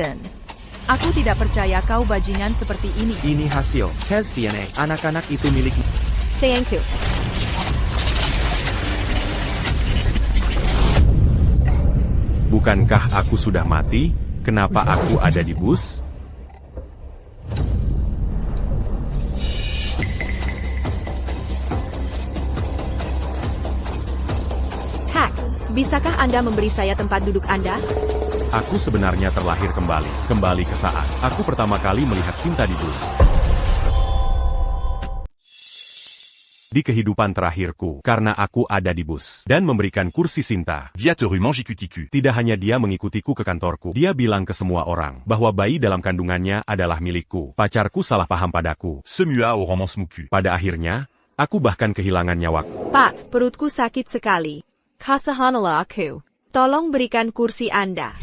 Ethan. Aku tidak percaya kau bajingan seperti ini. Ini hasil tes DNA. Anak-anak itu milikmu. Sayangku. Bukankah aku sudah mati? Kenapa aku ada di bus? Hack, bisakah Anda memberi saya tempat duduk Anda? Aku sebenarnya terlahir kembali ke saat aku pertama kali melihat Sinta di bus. Di kehidupan terakhirku, karena aku ada di bus dan memberikan kursi Sinta. Dia te rue mangicuticu. Tidak hanya dia mengikutiku ke kantorku, dia bilang ke semua orang bahwa bayi dalam kandungannya adalah milikku. Pacarku salah paham padaku. Semua au romance muku. Pada akhirnya, aku bahkan kehilangan nyawaku. Pak, perutku sakit sekali. Kasahanlah aku. Tolong berikan kursi Anda.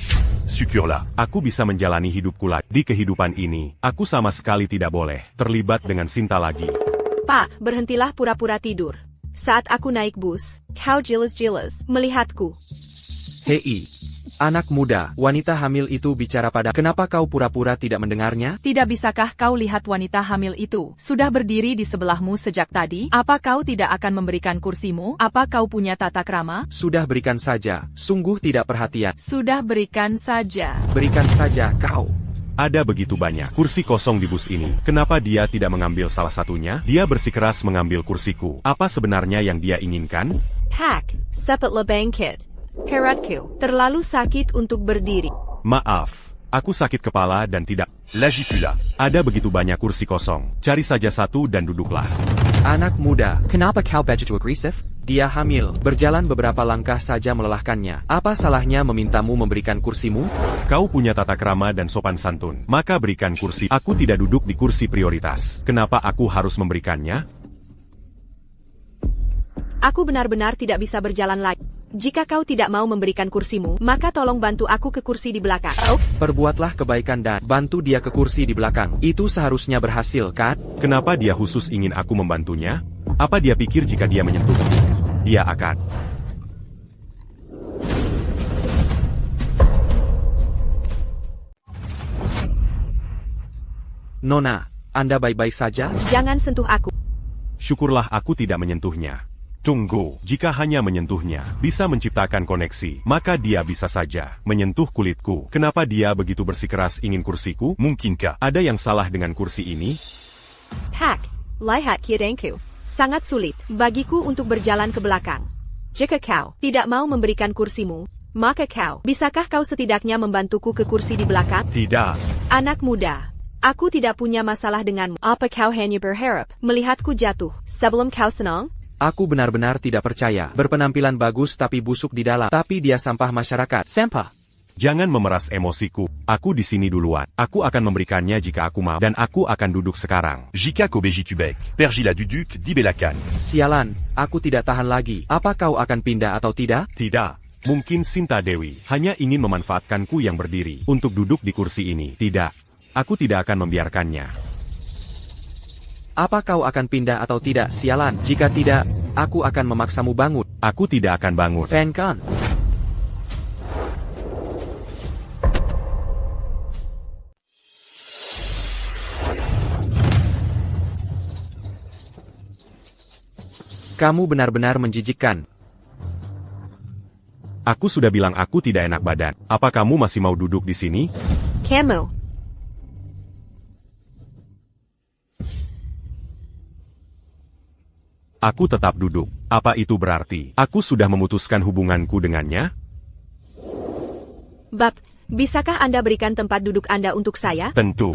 Syukurlah. Aku bisa menjalani hidupku lagi. Di kehidupan ini, aku sama sekali tidak boleh terlibat dengan Sinta lagi. Pak, berhentilah pura-pura tidur. Saat aku naik bus, kau jelas-jelas melihatku. Hei, anak muda, wanita hamil itu bicara pada. Kenapa kau pura-pura tidak mendengarnya? Tidak bisakah kau lihat wanita hamil itu? Sudah berdiri di sebelahmu sejak tadi? Apa kau tidak akan memberikan kursimu? Apa kau punya tata krama? Sudah berikan saja, sungguh tidak perhatian. Sudah berikan saja. Berikan saja kau. Ada begitu banyak kursi kosong di bus ini. Kenapa dia tidak mengambil salah satunya? Dia bersikeras mengambil kursiku. Apa sebenarnya yang dia inginkan? Hack, sepatlah bangkit. Perutku terlalu sakit untuk berdiri. Maaf, aku sakit kepala dan tidak. Lagipula. Ada begitu banyak kursi kosong. Cari saja satu dan duduklah. Anak muda, kenapa kau begitu agresif? Dia hamil, berjalan beberapa langkah saja melelahkannya. Apa salahnya memintamu memberikan kursimu? Kau punya tata krama dan sopan santun, maka berikan kursi. Aku tidak duduk di kursi prioritas. Kenapa aku harus memberikannya? Aku benar-benar tidak bisa berjalan lagi. Jika kau tidak mau memberikan kursimu, maka tolong bantu aku ke kursi di belakang. Perbuatlah kebaikan dan bantu dia ke kursi di belakang. Itu seharusnya berhasil, kan? Kenapa dia khusus ingin aku membantunya? Apa dia pikir jika dia menyentuhku, dia akan... Nona, Anda baik-baik saja? Jangan sentuh aku. Syukurlah aku tidak menyentuhnya. Tunggu, jika hanya menyentuhnya bisa menciptakan koneksi, maka dia bisa saja menyentuh kulitku. Kenapa dia begitu bersikeras ingin kursiku? Mungkinkah Ada yang salah dengan kursi ini? Hack, lihat kirenku. Sangat sulit bagiku untuk berjalan ke belakang. Jika kau tidak mau memberikan kursimu, maka bisakah kau setidaknya membantuku ke kursi di belakang? Tidak. Anak muda, aku tidak punya masalah denganmu. Apa kau hanya berharap melihatku jatuh sebelum kau senang? Aku benar-benar tidak percaya. Berpenampilan bagus tapi busuk di dalam. Tapi dia sampah masyarakat. Sampah. Jangan memeras emosiku. Aku di sini duluan. Aku akan memberikannya jika aku mau. Dan aku akan duduk sekarang. Jika Kobejitubek, Pergila Duduk di Belakan. Sialan, aku tidak tahan lagi. Apa kau akan pindah atau tidak? Tidak. Mungkin Sinta Dewi hanya ingin memanfaatkanku yang berdiri untuk duduk di kursi ini. Tidak. Aku tidak akan membiarkannya. Apa kau akan pindah atau tidak? Sialan, jika tidak, aku akan memaksamu bangun. Aku tidak akan bangun. Penkan. Kamu benar-benar menjijikkan. Aku sudah bilang aku tidak enak badan. Apa kamu masih mau duduk di sini? Kamu. Aku tetap duduk. Apa itu berarti? Aku sudah memutuskan hubunganku dengannya? Bab, bisakah Anda berikan tempat duduk Anda untuk saya? Tentu.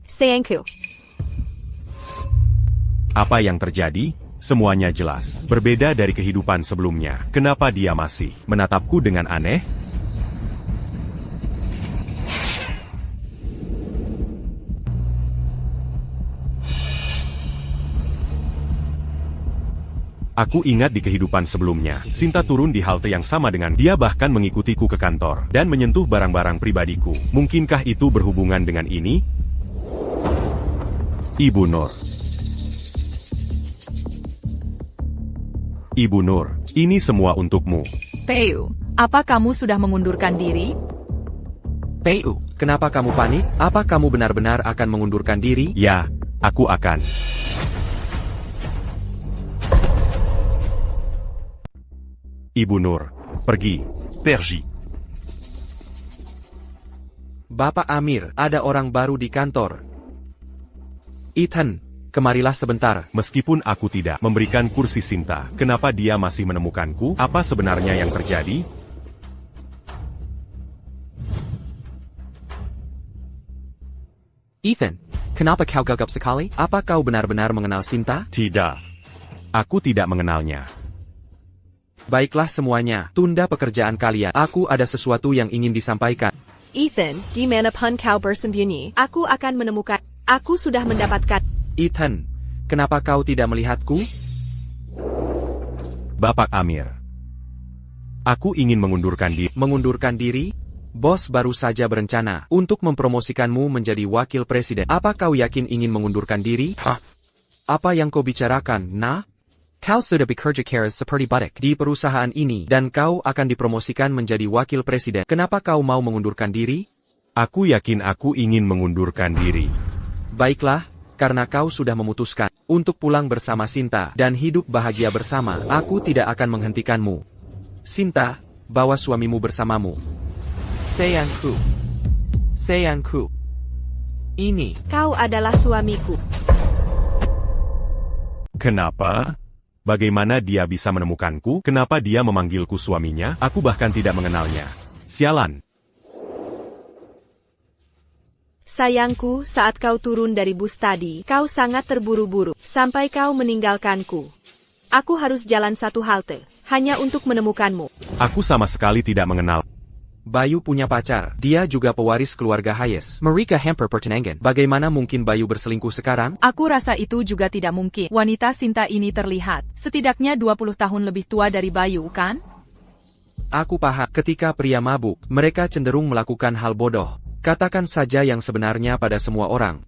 Sayangku. Apa yang terjadi? Semuanya jelas. Berbeda dari kehidupan sebelumnya. Kenapa dia masih menatapku dengan aneh? Aku ingat di kehidupan sebelumnya, Sinta turun di halte yang sama dengan dia bahkan mengikutiku ke kantor dan menyentuh barang-barang pribadiku. Mungkinkah itu berhubungan dengan ini? Ibu Nur. Ibu Nur, Ini semua untukmu. Peu, apa kamu sudah mengundurkan diri? Peu, kenapa kamu panik? Apa kamu benar-benar akan mengundurkan diri? Ya, aku akan. Ibu Nur, pergi. Père J. Bapak Amir, ada orang baru di kantor. Ethan, kemarilah sebentar. Meskipun aku tidak memberikan kursi Sinta, kenapa dia masih menemukanku? Apa sebenarnya yang terjadi? Ethan, kenapa kau gagap sekali? Apa kau benar-benar mengenal Sinta? Tidak. Aku tidak mengenalnya. Baiklah semuanya, tunda pekerjaan kalian. Aku ada sesuatu yang ingin disampaikan. Ethan, di mana pun kau bersembunyi, aku akan menemukan. Aku sudah mendapatkan. Ethan, kenapa kau tidak melihatku? Bapak Amir. Aku ingin mengundurkan diri. Mengundurkan diri? Bos baru saja berencana untuk mempromosikanmu menjadi wakil presiden. Apa kau yakin ingin mengundurkan diri? Hah? Apa yang kau bicarakan, nah? Kau sudah bekerja keras seperti badak di perusahaan ini dan kau akan dipromosikan menjadi wakil presiden. Kenapa kau mau mengundurkan diri? Aku yakin aku ingin mengundurkan diri. Baiklah, karena kau sudah memutuskan untuk pulang bersama Sinta dan hidup bahagia bersama, aku tidak akan menghentikanmu. Sinta, bawa suamimu bersamamu. Sayangku. Sayangku. Ini. Kau adalah suamiku. Kenapa? Bagaimana dia bisa menemukanku? Kenapa dia memanggilku suaminya? Aku bahkan tidak mengenalnya. Sialan. Sayangku, saat kau turun dari bus tadi, kau sangat terburu-buru, sampai kau meninggalkanku. Aku harus jalan satu halte, hanya untuk menemukanmu. Aku sama sekali tidak mengenal. Bayu punya pacar. Dia juga pewaris keluarga Hayes. Mereka hampir pertunangan. Bagaimana mungkin Bayu berselingkuh sekarang? Aku rasa itu juga tidak mungkin. Wanita Sinta ini terlihat setidaknya 20 tahun lebih tua dari Bayu, kan? Aku paham. Ketika pria mabuk, mereka cenderung melakukan hal bodoh. Katakan saja yang sebenarnya pada semua orang.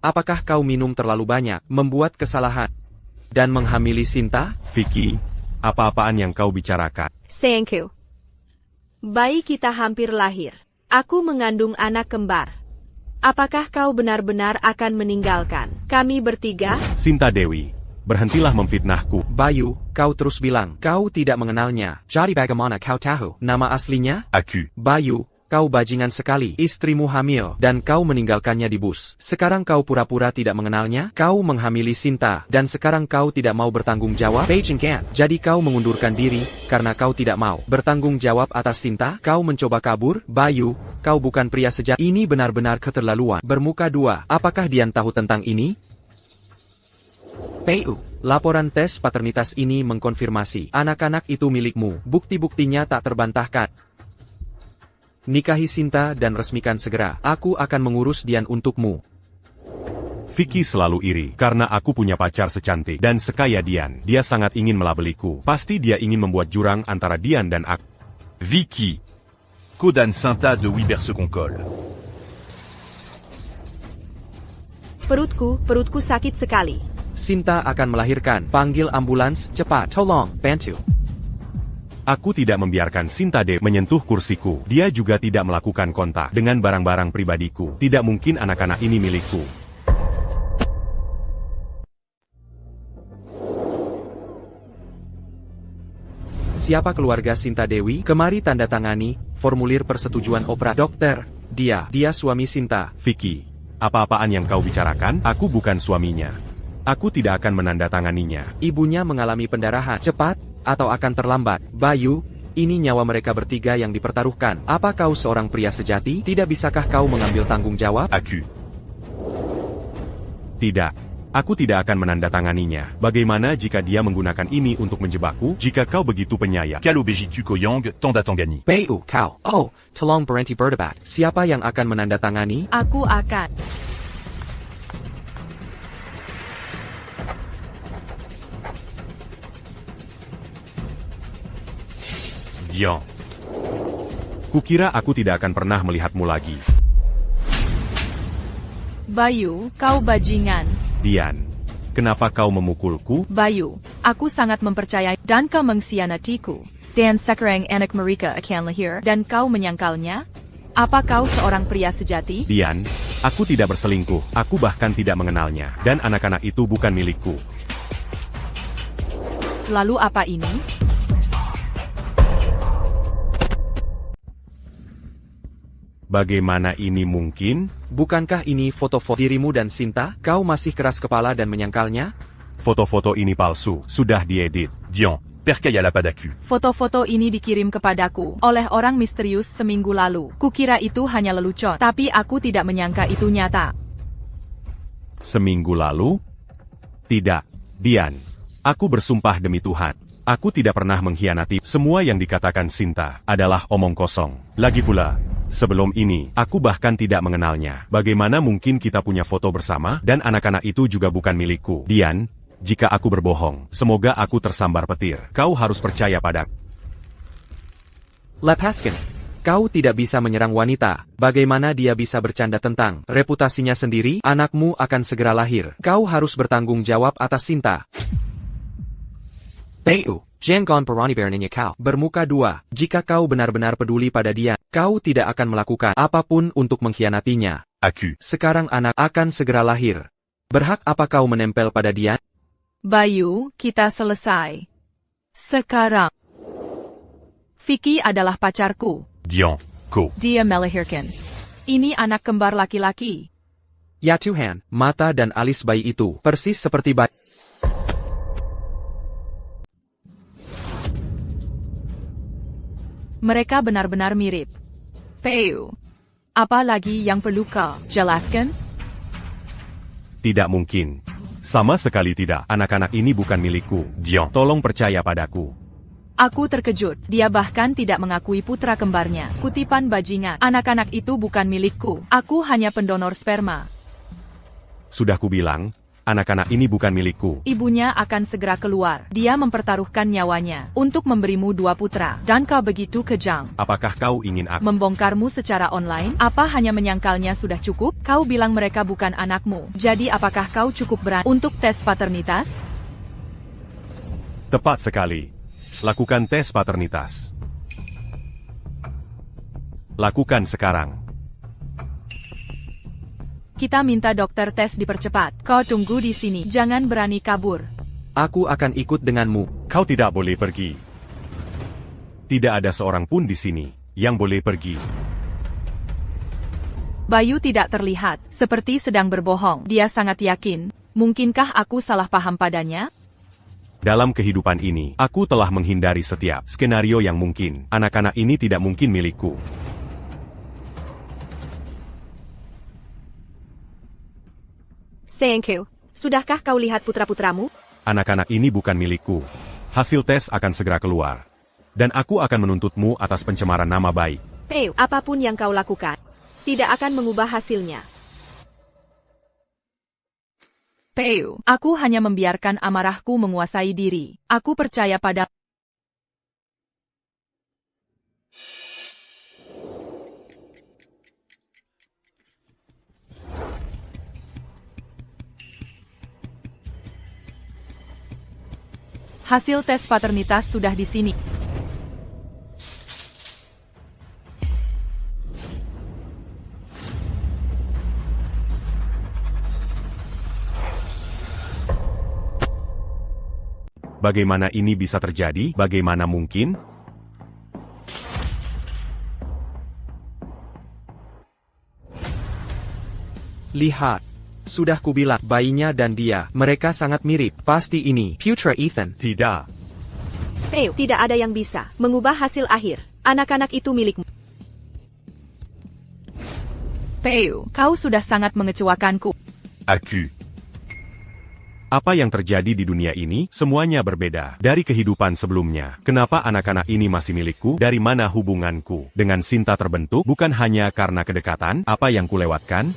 Apakah kau minum terlalu banyak, membuat kesalahan, dan menghamili Sinta? Vicky, apa-apaan yang kau bicarakan? Sayangku. Bayi kita hampir lahir. Aku mengandung anak kembar. Apakah kau benar-benar akan meninggalkan kami bertiga? Sinta Dewi, berhentilah memfitnahku. Bayu, kau terus bilang, kau tidak mengenalnya. Jadi bagaimana kau tahu nama aslinya? Aku. Bayu, kau bajingan sekali. Istrimu hamil, dan kau meninggalkannya di bus. Sekarang kau pura-pura tidak mengenalnya? Kau menghamili Sinta, dan sekarang kau tidak mau bertanggung jawab? Bajingan. Jadi kau mengundurkan diri, karena kau tidak mau bertanggung jawab atas Sinta? Kau mencoba kabur? Bayu, kau bukan pria sejati. Ini benar-benar keterlaluan. Bermuka dua. Apakah Dian tahu tentang ini? Peu, laporan tes paternitas ini mengkonfirmasi anak-anak itu milikmu. Bukti-buktinya tak terbantahkan. Nikahi Sinta dan resmikan segera. Aku akan mengurus Dian untukmu. Vicky selalu iri, karena aku punya pacar secantik dan sekaya Dian. Dia sangat ingin melabeliku. Pasti dia ingin membuat jurang antara Dian dan aku. Vicky. Codan Sinta de Wiberse-Concol. Perutku sakit sekali. Sinta akan melahirkan. Panggil ambulans, cepat. Tolong, bantu. Aku tidak membiarkan Sinta Dewi menyentuh kursiku. Dia juga tidak melakukan kontak dengan barang-barang pribadiku. Tidak mungkin anak-anak ini milikku. Siapa keluarga Sinta Dewi? Kemari tanda tangani formulir persetujuan operasi. Dokter, dia suami Sinta. Vicky, apa-apaan yang kau bicarakan? Aku bukan suaminya. Aku tidak akan menandatanganinya. Ibunya mengalami pendarahan. Cepat, atau akan terlambat. Bayu, ini nyawa mereka bertiga yang dipertaruhkan. Apa kau seorang pria sejati? Tidak bisakah kau mengambil tanggung jawab? Aku. Tidak. Aku tidak akan menandatanganinya. Bagaimana jika dia menggunakan ini untuk menjebakku? Jika kau begitu penyayang. Kalo bejitu koyang, tanda tanggani. Peu, kau. Oh, tolong berhenti berdebat. Siapa yang akan menandatangani? Aku akan. Dian. Kukira aku tidak akan pernah melihatmu lagi. Bayu, kau bajingan. Dian, kenapa kau memukulku? Bayu, Aku sangat mempercayai dan kau mengkhianatiku. Dan sekarang anak mereka akan lahir dan kau menyangkalnya? Apa kau seorang pria sejati? Dian, aku tidak berselingkuh, aku bahkan tidak mengenalnya, dan anak-anak itu bukan milikku. Lalu apa ini? Bagaimana ini mungkin? Bukankah ini foto-foto dirimu dan Sinta? Kau masih keras kepala dan menyangkalnya? Foto-foto ini palsu, sudah diedit. Dian, Perkaya la Padaku. Foto-foto ini dikirim kepadaku oleh orang misterius seminggu lalu. Kukira itu hanya lelucon, tapi aku tidak menyangka itu nyata. Seminggu lalu? Tidak, Dian. Aku bersumpah demi Tuhan. Aku tidak pernah mengkhianati. Semua yang dikatakan Sinta adalah omong kosong. Lagi pula, sebelum ini, aku bahkan tidak mengenalnya. Bagaimana mungkin kita punya foto bersama, dan anak-anak itu juga bukan milikku. Dian, jika aku berbohong, semoga aku tersambar petir. Kau harus percaya padaku. Lepaskan. Kau tidak bisa menyerang wanita. Bagaimana dia bisa bercanda tentang reputasinya sendiri? Anakmu akan segera lahir. Kau harus bertanggung jawab atas Sinta. Peu, jangan perani beraninya kau. Bermuka dua, jika kau benar-benar peduli pada dia, kau tidak akan melakukan apapun untuk mengkhianatinya. Aku. Sekarang anak akan segera lahir. Berhak apa kau menempel pada dia? Bayu, kita selesai. Sekarang. Vicky adalah pacarku. Dian, Ko. Dia melahirkan. Ini anak kembar laki-laki. Ya Tuhan, mata dan alis bayi itu persis seperti bayi. Mereka benar-benar mirip. Peu. Apa lagi yang perlu kau jelaskan? Tidak mungkin. Sama sekali tidak. Anak-anak ini bukan milikku. Dian. Tolong percaya padaku. Aku terkejut. Dia bahkan tidak mengakui putra kembarnya. Kutipan bajingan. Anak-anak itu bukan milikku. Aku hanya pendonor sperma. Sudah kubilang, anak-anak ini bukan milikku. Ibunya akan segera keluar. Dia mempertaruhkan nyawanya untuk memberimu 2 putra. Dan kau begitu kejam. Apakah kau ingin aku Membongkarmu secara online? Apa hanya menyangkalnya sudah cukup? Kau bilang mereka bukan anakmu. Jadi apakah kau cukup berani untuk tes paternitas? Tepat sekali. Lakukan tes paternitas. Lakukan sekarang. Kita minta dokter tes dipercepat. Kau tunggu di sini. Jangan berani kabur. Aku akan ikut denganmu. Kau tidak boleh pergi. Tidak ada seorang pun di sini yang boleh pergi. Bayu tidak terlihat, seperti sedang berbohong. Dia sangat yakin. Mungkinkah aku salah paham padanya? Dalam kehidupan ini, aku telah menghindari setiap skenario yang mungkin. Anak-anak ini tidak mungkin milikku. Sayangku, sudahkah kau lihat putra-putramu? Anak-anak ini bukan milikku. Hasil tes akan segera keluar. Dan aku akan menuntutmu atas pencemaran nama baik. Peu, apapun yang kau lakukan, tidak akan mengubah hasilnya. Peu, aku hanya membiarkan amarahku menguasai diri. Aku percaya pada... Hasil tes paternitas sudah di sini. Bagaimana ini bisa terjadi? Bagaimana mungkin? Lihat. Sudah kubilang, bayinya dan dia, mereka sangat mirip. Pasti ini putra Ethan. Tidak. Peu, tidak ada yang bisa mengubah hasil akhir. Anak-anak itu milikmu. Peu, kau sudah sangat mengecewakanku. Aku. Apa yang terjadi di dunia ini, semuanya berbeda dari kehidupan sebelumnya. Kenapa anak-anak ini masih milikku? Dari mana hubunganku dengan Sinta terbentuk? Bukan hanya karena kedekatan, apa yang kulewatkan?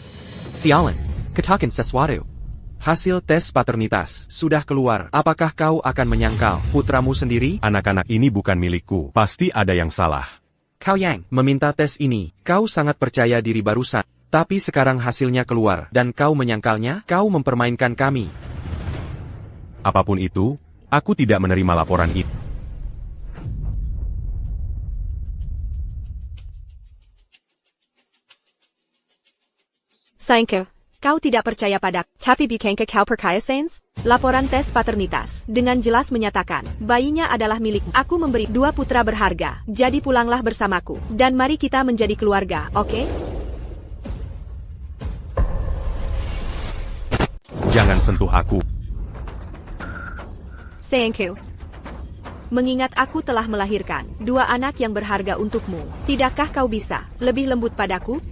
Sialan. Katakan sesuatu. Hasil tes paternitas sudah keluar. Apakah kau akan menyangkal putramu sendiri? Anak-anak ini bukan milikku. Pasti ada yang salah. Kau yang meminta tes ini. Kau sangat percaya diri barusan. Tapi sekarang hasilnya keluar. Dan kau menyangkalnya, kau mempermainkan kami. Apapun itu, Aku tidak menerima laporan itu. Sayangku, kau tidak percaya padaku. Tapi bukankah kau percaya, Sains? Laporan tes paternitas dengan jelas menyatakan bayinya adalah milikmu. Aku memberi 2 putra berharga. Jadi pulanglah bersamaku dan mari kita menjadi keluarga, oke? Jangan sentuh aku. Sayangku, mengingat aku telah melahirkan 2 anak yang berharga untukmu, tidakkah kau bisa lebih lembut padaku?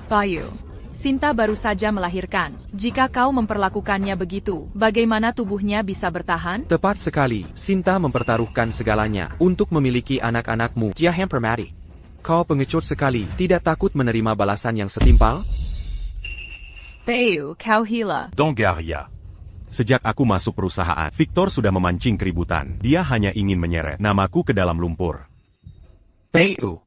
Bayu, Sinta baru saja melahirkan. Jika kau memperlakukannya begitu, bagaimana tubuhnya bisa bertahan? Tepat sekali, Sinta mempertaruhkan segalanya untuk memiliki anak-anakmu. Jaham Permati. Kau pengecut sekali, tidak takut menerima balasan yang setimpal? Bayu, kau gila. Dangaria. Sejak aku masuk perusahaan, Victor sudah memancing keributan. Dia hanya ingin menyeret namaku ke dalam lumpur. Bayu.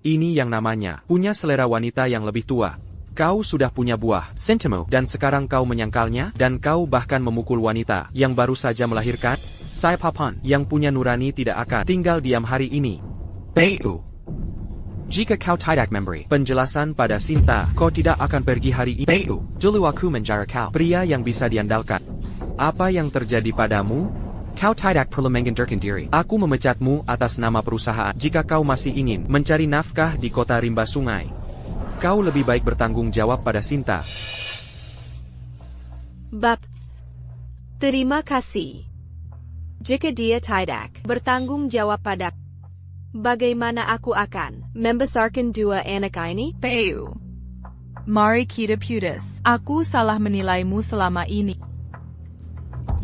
Ini yang namanya punya selera wanita yang lebih tua. Kau sudah punya buah, Sentimo, dan sekarang kau menyangkalnya, dan kau bahkan memukul wanita yang baru saja melahirkan. Saya Papan, yang punya nurani tidak akan tinggal diam hari ini. Bayu. Jika kau tidak memberi penjelasan pada Sinta, kau tidak akan pergi hari ini. Bayu, dulu aku menjara kau, pria yang bisa diandalkan. Apa yang terjadi padamu? Kau tidak perlu mengundurkan diri. Aku memecatmu atas nama perusahaan. Jika kau masih ingin mencari nafkah di kota rimba sungai, kau lebih baik bertanggung jawab pada Sinta. Bab, terima kasih. Jika dia tidak bertanggung jawab pada, bagaimana aku akan membesarkan 2 anak ini? Bayu. Mari kita putus. Aku salah menilaimu selama ini.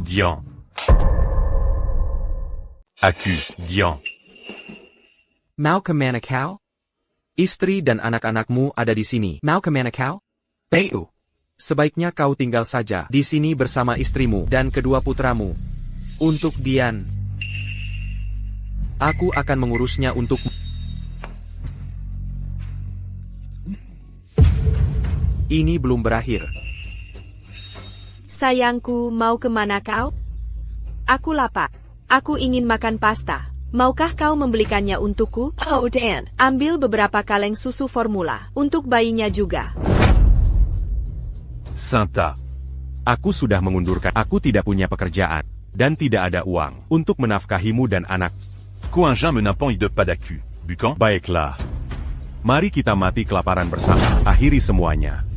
Dian. Aku, Dian. Mau kemana kau? Istri dan anak-anakmu ada di sini. Mau kemana kau? Bayu. Sebaiknya kau tinggal saja di sini bersama istrimu dan kedua putramu. Untuk Dian, aku akan mengurusnya untukmu. Ini belum berakhir. Sayangku, mau kemana kau? Aku lapar. Aku ingin makan pasta. Maukah kau membelikannya untukku? Oh Dan, ambil beberapa kaleng susu formula untuk bayinya juga. Sinta. Aku sudah mengundurkan. Aku tidak punya pekerjaan. Dan tidak ada uang untuk menafkahimu dan anak. Coingin me n'a pas de pas d'accu. Bucan? Baiklah. Mari kita mati kelaparan bersama. Akhiri semuanya.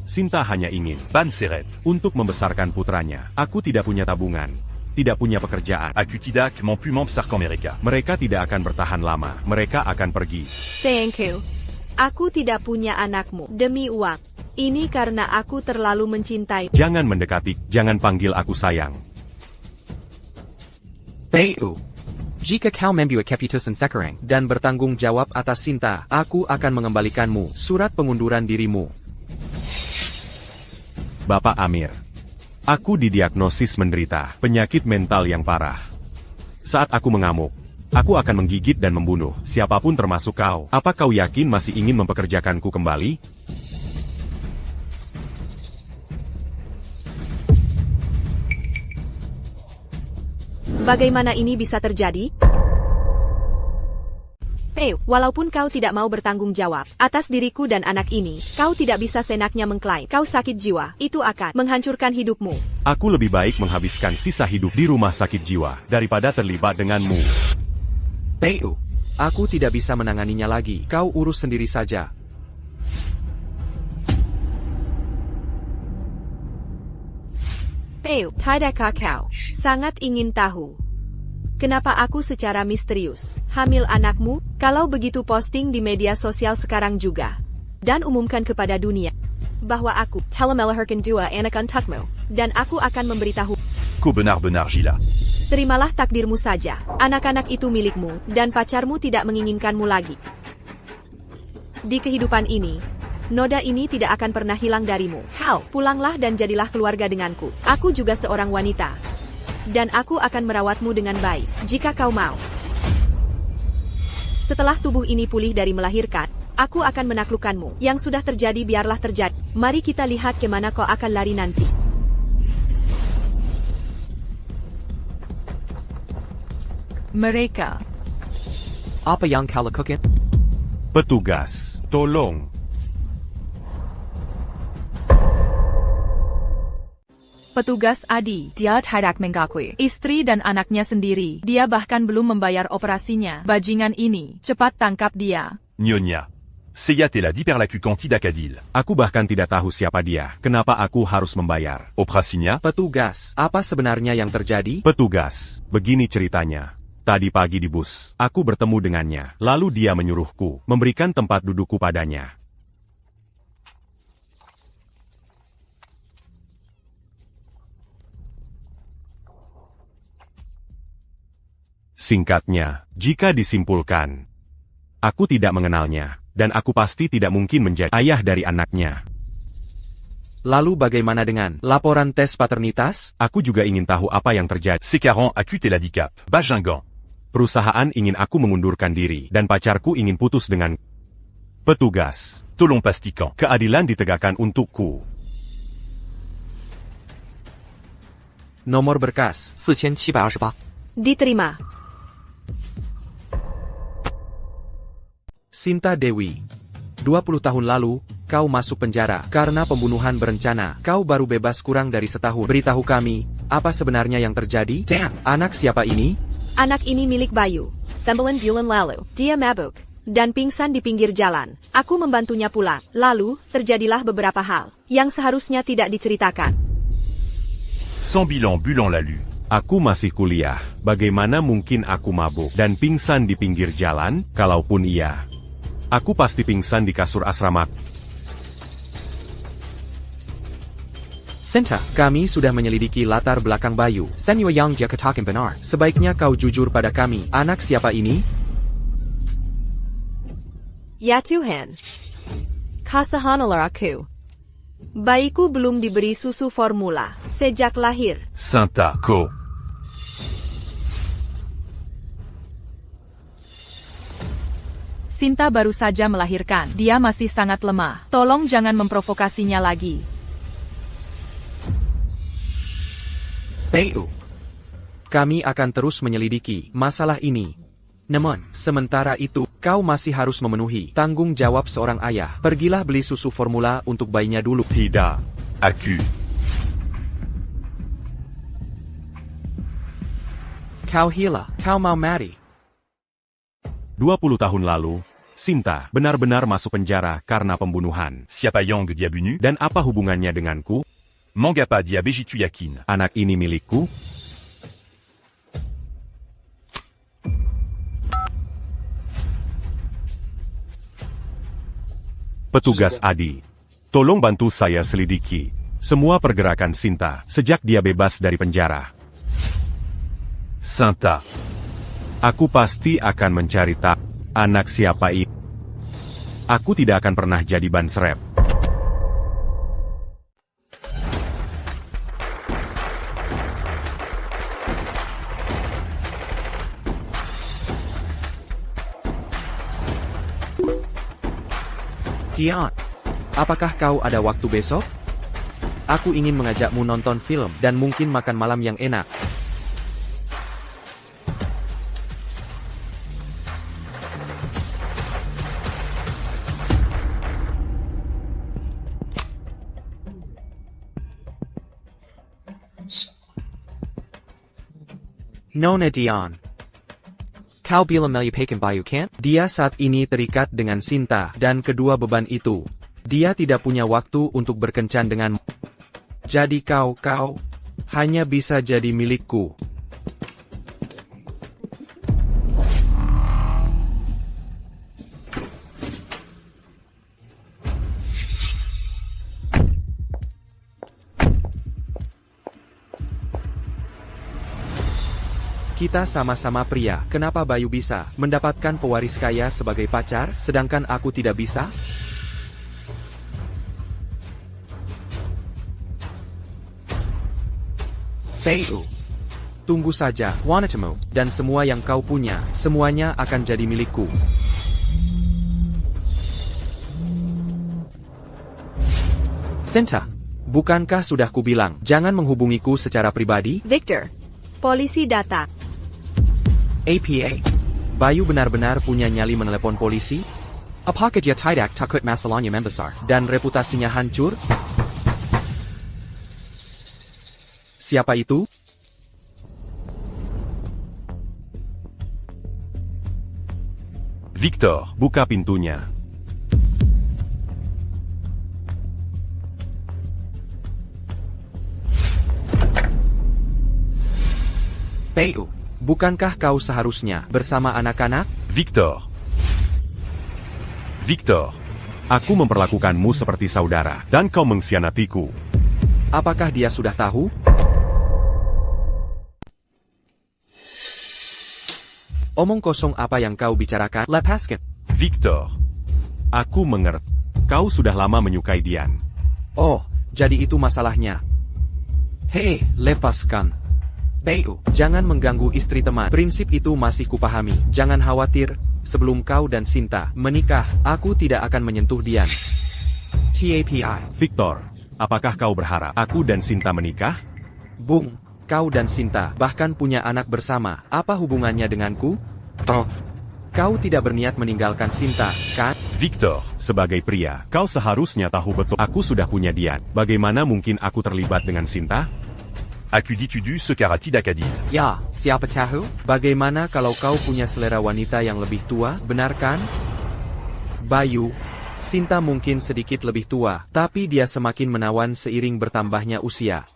Sinta hanya ingin Ban Seret. untuk membesarkan putranya. Aku tidak punya tabungan. Tidak punya pekerjaan. Aku tidak mampu membesarkan mereka. Mereka tidak akan bertahan lama. Mereka akan pergi. Sayangku, aku tidak punya anakmu demi uang. Ini karena aku terlalu mencintai. Jangan mendekati. Jangan panggil aku sayang. Bayu. Jika kau membuat keputusan sekarang dan bertanggung jawab atas Sinta, aku akan mengembalikanmu surat pengunduran dirimu. Bapak Amir. Aku didiagnosis menderita penyakit mental yang parah. Saat aku mengamuk, aku akan menggigit dan membunuh siapapun termasuk kau. Apa kau yakin masih ingin mempekerjakanku kembali? Bagaimana ini bisa terjadi? Walaupun kau tidak mau bertanggung jawab atas diriku dan anak ini, kau tidak bisa senaknya mengklaim kau sakit jiwa. Itu akan menghancurkan hidupmu. Aku lebih baik menghabiskan sisa hidup di rumah sakit jiwa daripada terlibat denganmu. Bayu. Aku tidak bisa menanganinya lagi. Kau urus sendiri saja. Tidakkah kau sangat ingin tahu kenapa aku secara misterius hamil anakmu? Kalau begitu posting di media sosial sekarang juga. Dan umumkan kepada dunia bahwa aku telah melahirkan 2 anak untukmu. Dan aku akan memberitahu. Ko benar-benar gila. Terimalah takdirmu saja. Anak-anak itu milikmu dan pacarmu tidak menginginkanmu lagi. Di kehidupan ini, noda ini tidak akan pernah hilang darimu. Kau pulanglah dan jadilah keluarga denganku. Aku juga seorang wanita. Dan aku akan merawatmu dengan baik, jika kau mau. Setelah tubuh ini pulih dari melahirkan, Aku akan menaklukkanmu. Yang sudah terjadi biarlah terjadi. Mari kita lihat kemana kau akan lari nanti. Mereka. Apa yang kau lakukan? Petugas, tolong. Petugas Adi, dia tidak mengakui istri dan anaknya sendiri. Dia bahkan belum membayar operasinya. Bajingan ini, cepat tangkap dia. Gnonia. Seyat est la d'Hyperlacu-Canti d'Akadil. Aku bahkan tidak tahu siapa dia. Kenapa aku harus membayar? Oprasinia. Petugas, apa sebenarnya yang terjadi? Petugas, begini ceritanya. Tadi pagi di bus, aku bertemu dengannya. Lalu dia menyuruhku memberikan tempat dudukku padanya. Singkatnya, jika disimpulkan, aku tidak mengenalnya, dan aku pasti tidak mungkin menjadi ayah dari anaknya. Lalu bagaimana dengan laporan tes paternitas? Aku juga ingin tahu apa yang terjadi. Sécaran accute l'handicap. Bagingant. Perusahaan ingin aku mengundurkan diri, dan pacarku ingin putus dengan petugas. Tolong pastikan. Keadilan ditegakkan untukku. Nomor berkas 4728. Diterima. Sinta Dewi. 20 tahun lalu, kau masuk penjara karena pembunuhan berencana. Kau baru bebas kurang dari setahun. Beritahu kami, apa sebenarnya yang terjadi? Anak siapa ini? Anak ini milik Bayu. 9 bulan lalu, dia mabuk dan pingsan di pinggir jalan. Aku membantunya pulang. Lalu, terjadilah beberapa hal yang seharusnya tidak diceritakan. Sans bilan bulan lalu. Aku masih kuliah. Bagaimana mungkin aku mabuk dan pingsan di pinggir jalan? Kalaupun iya, aku pasti pingsan di kasur asrama. Sinta, kami sudah menyelidiki latar belakang Bayu. Senyo yang dia katakan benar. Sebaiknya kau jujur pada kami. Anak siapa ini? Ya Tuhan. Kasahanlah aku. Bayiku belum diberi susu formula sejak lahir. Sinta. Co. Sinta baru saja melahirkan. Dia masih sangat lemah. Tolong jangan memprovokasinya lagi. Bayu. Kami akan terus menyelidiki masalah ini. Namun, sementara itu, kau masih harus memenuhi tanggung jawab seorang ayah. Pergilah beli susu formula untuk bayinya dulu. Tidak. Accu. Kau hila, kau mau mati. 20 tahun lalu, Sinta benar-benar masuk penjara karena pembunuhan. Siapa yang diabunu? Dan apa hubungannya denganku? Mangapa diabejitu yakin. Anak ini milikku? Petugas Adi, tolong bantu saya selidiki semua pergerakan Sinta sejak dia bebas dari penjara. Sinta. Aku pasti akan mencari tahu anak siapa ini. Aku tidak akan pernah jadi ban serep. Dion, apakah kau ada waktu besok? Aku ingin mengajakmu nonton film dan mungkin makan malam yang enak. Nona Dion. Kau bilang melupakan Bayu kan? Dia saat ini terikat dengan Sinta dan kedua beban itu. Dia tidak punya waktu untuk berkencan denganmu. Jadi kau hanya bisa jadi milikku. Kita sama-sama pria, kenapa Bayu bisa mendapatkan pewaris kaya sebagai pacar, sedangkan aku tidak bisa? Bayu, tunggu saja, wanitamu, dan semua yang kau punya, semuanya akan jadi milikku. Sinta, bukankah sudah kubilang, jangan menghubungiku secara pribadi? Victor. Polisi datang. APA. Bayu benar-benar punya nyali menelepon polisi? Apakah dia tidak takut masalahnya membesar, dan reputasinya hancur? Siapa itu? Victor, Buka pintunya. Bayu, bukankah kau seharusnya bersama anak-anak? Victor. Victor, Aku memperlakukanmu seperti saudara, dan kau mengkhianatiku. Apakah dia sudah tahu? Omong kosong apa yang kau bicarakan? Lepaskan. Victor, Aku mengerti. Kau sudah lama menyukai Dian. Oh, jadi itu masalahnya. Hei, lepaskan. Bayu, jangan mengganggu istri teman. Prinsip itu masih kupahami. Jangan khawatir, sebelum kau dan Sinta menikah, aku tidak akan menyentuh Dian. TAPI. Victor, apakah kau berharap aku dan Sinta menikah? Bung, kau dan Sinta bahkan punya anak bersama. Apa hubungannya denganku? Oh, kau tidak berniat meninggalkan Sinta, kan? Victor, Sebagai pria, kau seharusnya tahu betul aku sudah punya Dian. Bagaimana mungkin aku terlibat dengan Sinta? Acuditudu secarati d'acadil. Ya, siapa tahu? Bagaimana kalau kau punya selera wanita yang lebih tua, benar kan? Bayu, Sinta mungkin sedikit lebih tua, tapi dia semakin menawan seiring bertambahnya usia.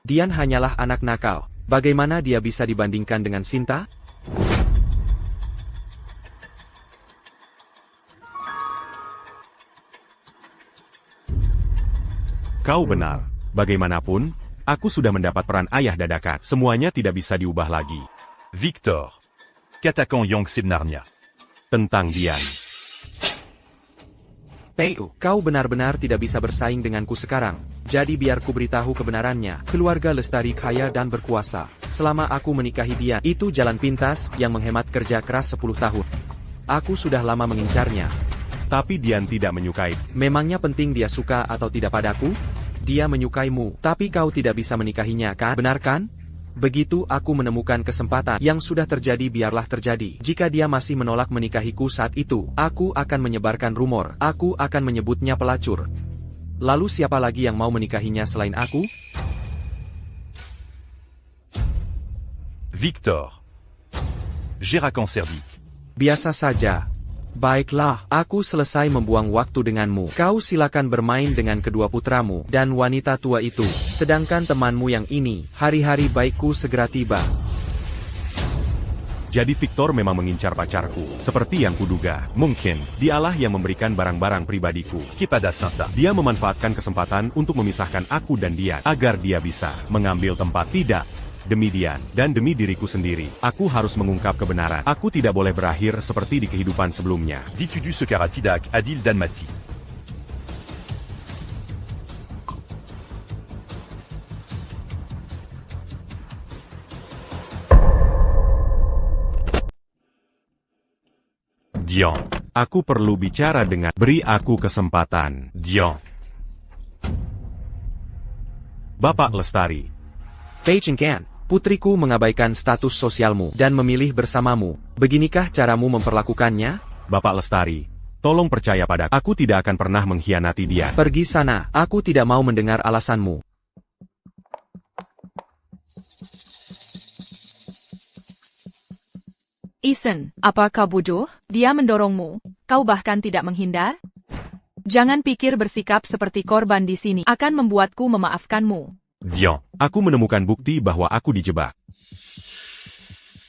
Dian hanyalah anak nakal. Bagaimana dia bisa dibandingkan dengan Sinta? Kau benar. Bagaimanapun, aku sudah mendapat peran ayah dadakan. Semuanya tidak bisa diubah lagi. Victor, qu'attaquant Yang Sebnarnia. Tentang Dian. Bayu, kau benar-benar tidak bisa bersaing denganku sekarang. Jadi biar ku beritahu kebenarannya. Keluarga Lestari kaya dan berkuasa. Selama aku menikahi Dian, itu jalan pintas yang menghemat kerja keras 10 tahun. Aku sudah lama mengincarnya. Tapi Dian tidak menyukai. Memangnya penting dia suka atau tidak padaku? Dia menyukaimu, tapi kau tidak bisa menikahinya, kan? Benar kan? Begitu aku menemukan kesempatan yang sudah terjadi, biarlah terjadi. Jika dia masih menolak menikahiku saat itu, aku akan menyebarkan rumor. Aku akan menyebutnya pelacur. Lalu siapa lagi yang mau menikahinya selain aku? Victor, Gérard Cervic. Biasa saja. Baiklah, aku selesai membuang waktu denganmu. Kau silakan bermain dengan kedua putramu dan wanita tua itu. Sedangkan temanmu yang ini, hari-hari baikku segera tiba. Jadi Victor memang mengincar pacarku. Seperti yang kuduga. Mungkin, dialah yang memberikan barang-barang pribadiku. Kepada Sinta. Dia memanfaatkan kesempatan untuk memisahkan aku dan Dian. Agar dia bisa mengambil tempat. Tidak. Demi Dian, dan demi diriku sendiri, aku harus mengungkap kebenaran. Aku tidak boleh berakhir seperti di kehidupan sebelumnya. Ditudu secarati d'acadil dan mati. Dian. Aku perlu bicara dengan. Beri aku kesempatan. Dian. Bapak Lestari. Beijing Gan, putriku mengabaikan status sosialmu dan memilih bersamamu. Beginikah caramu memperlakukannya? Bapak Lestari, tolong percaya padaku. Aku tidak akan pernah mengkhianati dia. Pergi sana, aku tidak mau mendengar alasanmu. Ethan, apa kau bodoh? Dia mendorongmu. Kau bahkan tidak menghindar? Jangan pikir bersikap seperti korban di sini akan membuatku memaafkanmu. Dian. Aku menemukan bukti bahwa aku dijebak.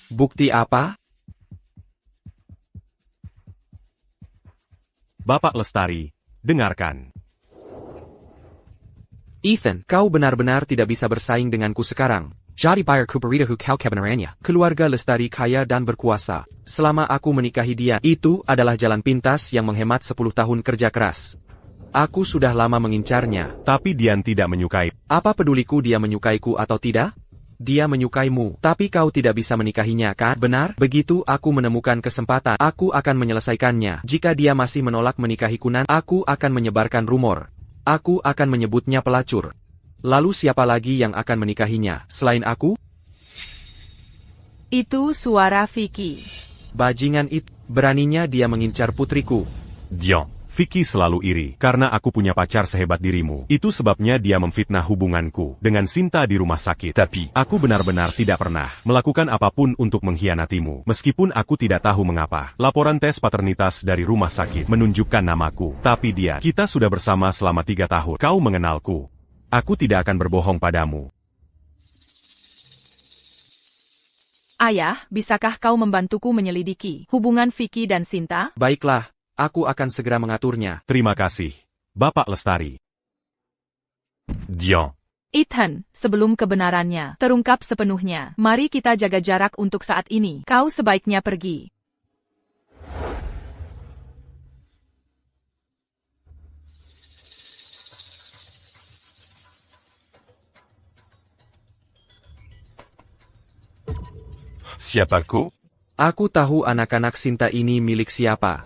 Bukti apa? Bapak Lestari, dengarkan. Ethan, kau benar-benar tidak bisa bersaing denganku sekarang. Jadi bayar kuberitahu kau kebenarannya. Keluarga Lestari kaya dan berkuasa. Selama aku menikahi dia, itu adalah jalan pintas yang menghemat 10 tahun kerja keras. Aku sudah lama mengincarnya. Tapi Dian tidak menyukai. Apa peduliku dia menyukaiku atau tidak? Dia menyukaimu, tapi kau tidak bisa menikahinya, kan? Benar? Begitu aku menemukan kesempatan, aku akan menyelesaikannya. Jika dia masih menolak menikahiku nanti, aku akan menyebarkan rumor. Aku akan menyebutnya pelacur. Lalu siapa lagi yang akan menikahinya, selain aku? Itu suara Vicky. Bajingan itu, beraninya dia mengincar putriku. Dion, Vicky selalu iri karena aku punya pacar sehebat dirimu. Itu sebabnya dia memfitnah hubunganku dengan Sinta di rumah sakit. Tapi, aku benar-benar tidak pernah melakukan apapun untuk mengkhianatimu. Meskipun aku tidak tahu mengapa. Laporan tes paternitas dari rumah sakit menunjukkan namaku. Tapi dia, kita sudah bersama selama 3 tahun. Kau mengenalku. Aku tidak akan berbohong padamu. Ayah, bisakah kau membantuku menyelidiki hubungan Vicky dan Sinta? Baiklah, aku akan segera mengaturnya. Terima kasih, Bapak Lestari. Dion. Ethan, sebelum kebenarannya terungkap sepenuhnya, mari kita jaga jarak untuk saat ini. Kau sebaiknya pergi. Siapa kau? Aku tahu anak-anak Sinta ini milik siapa.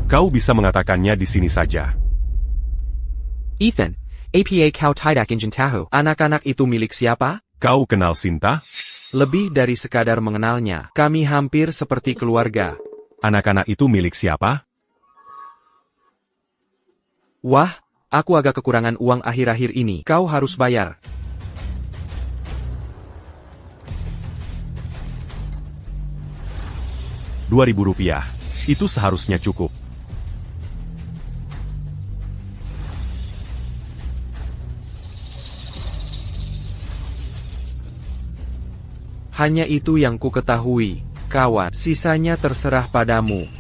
Kau bisa mengatakannya di sini saja. Ethan, APA Kau Tidak Injin Tahu. Anak-anak itu milik siapa? Kau kenal Sinta? Lebih dari sekadar mengenalnya. Kami hampir seperti keluarga. Anak-anak itu milik siapa? Wah, aku agak kekurangan uang akhir-akhir ini. Kau harus bayar. Rp2.000. Itu seharusnya cukup. Hanya itu yang ku ketahui, kawan. Sisanya terserah padamu.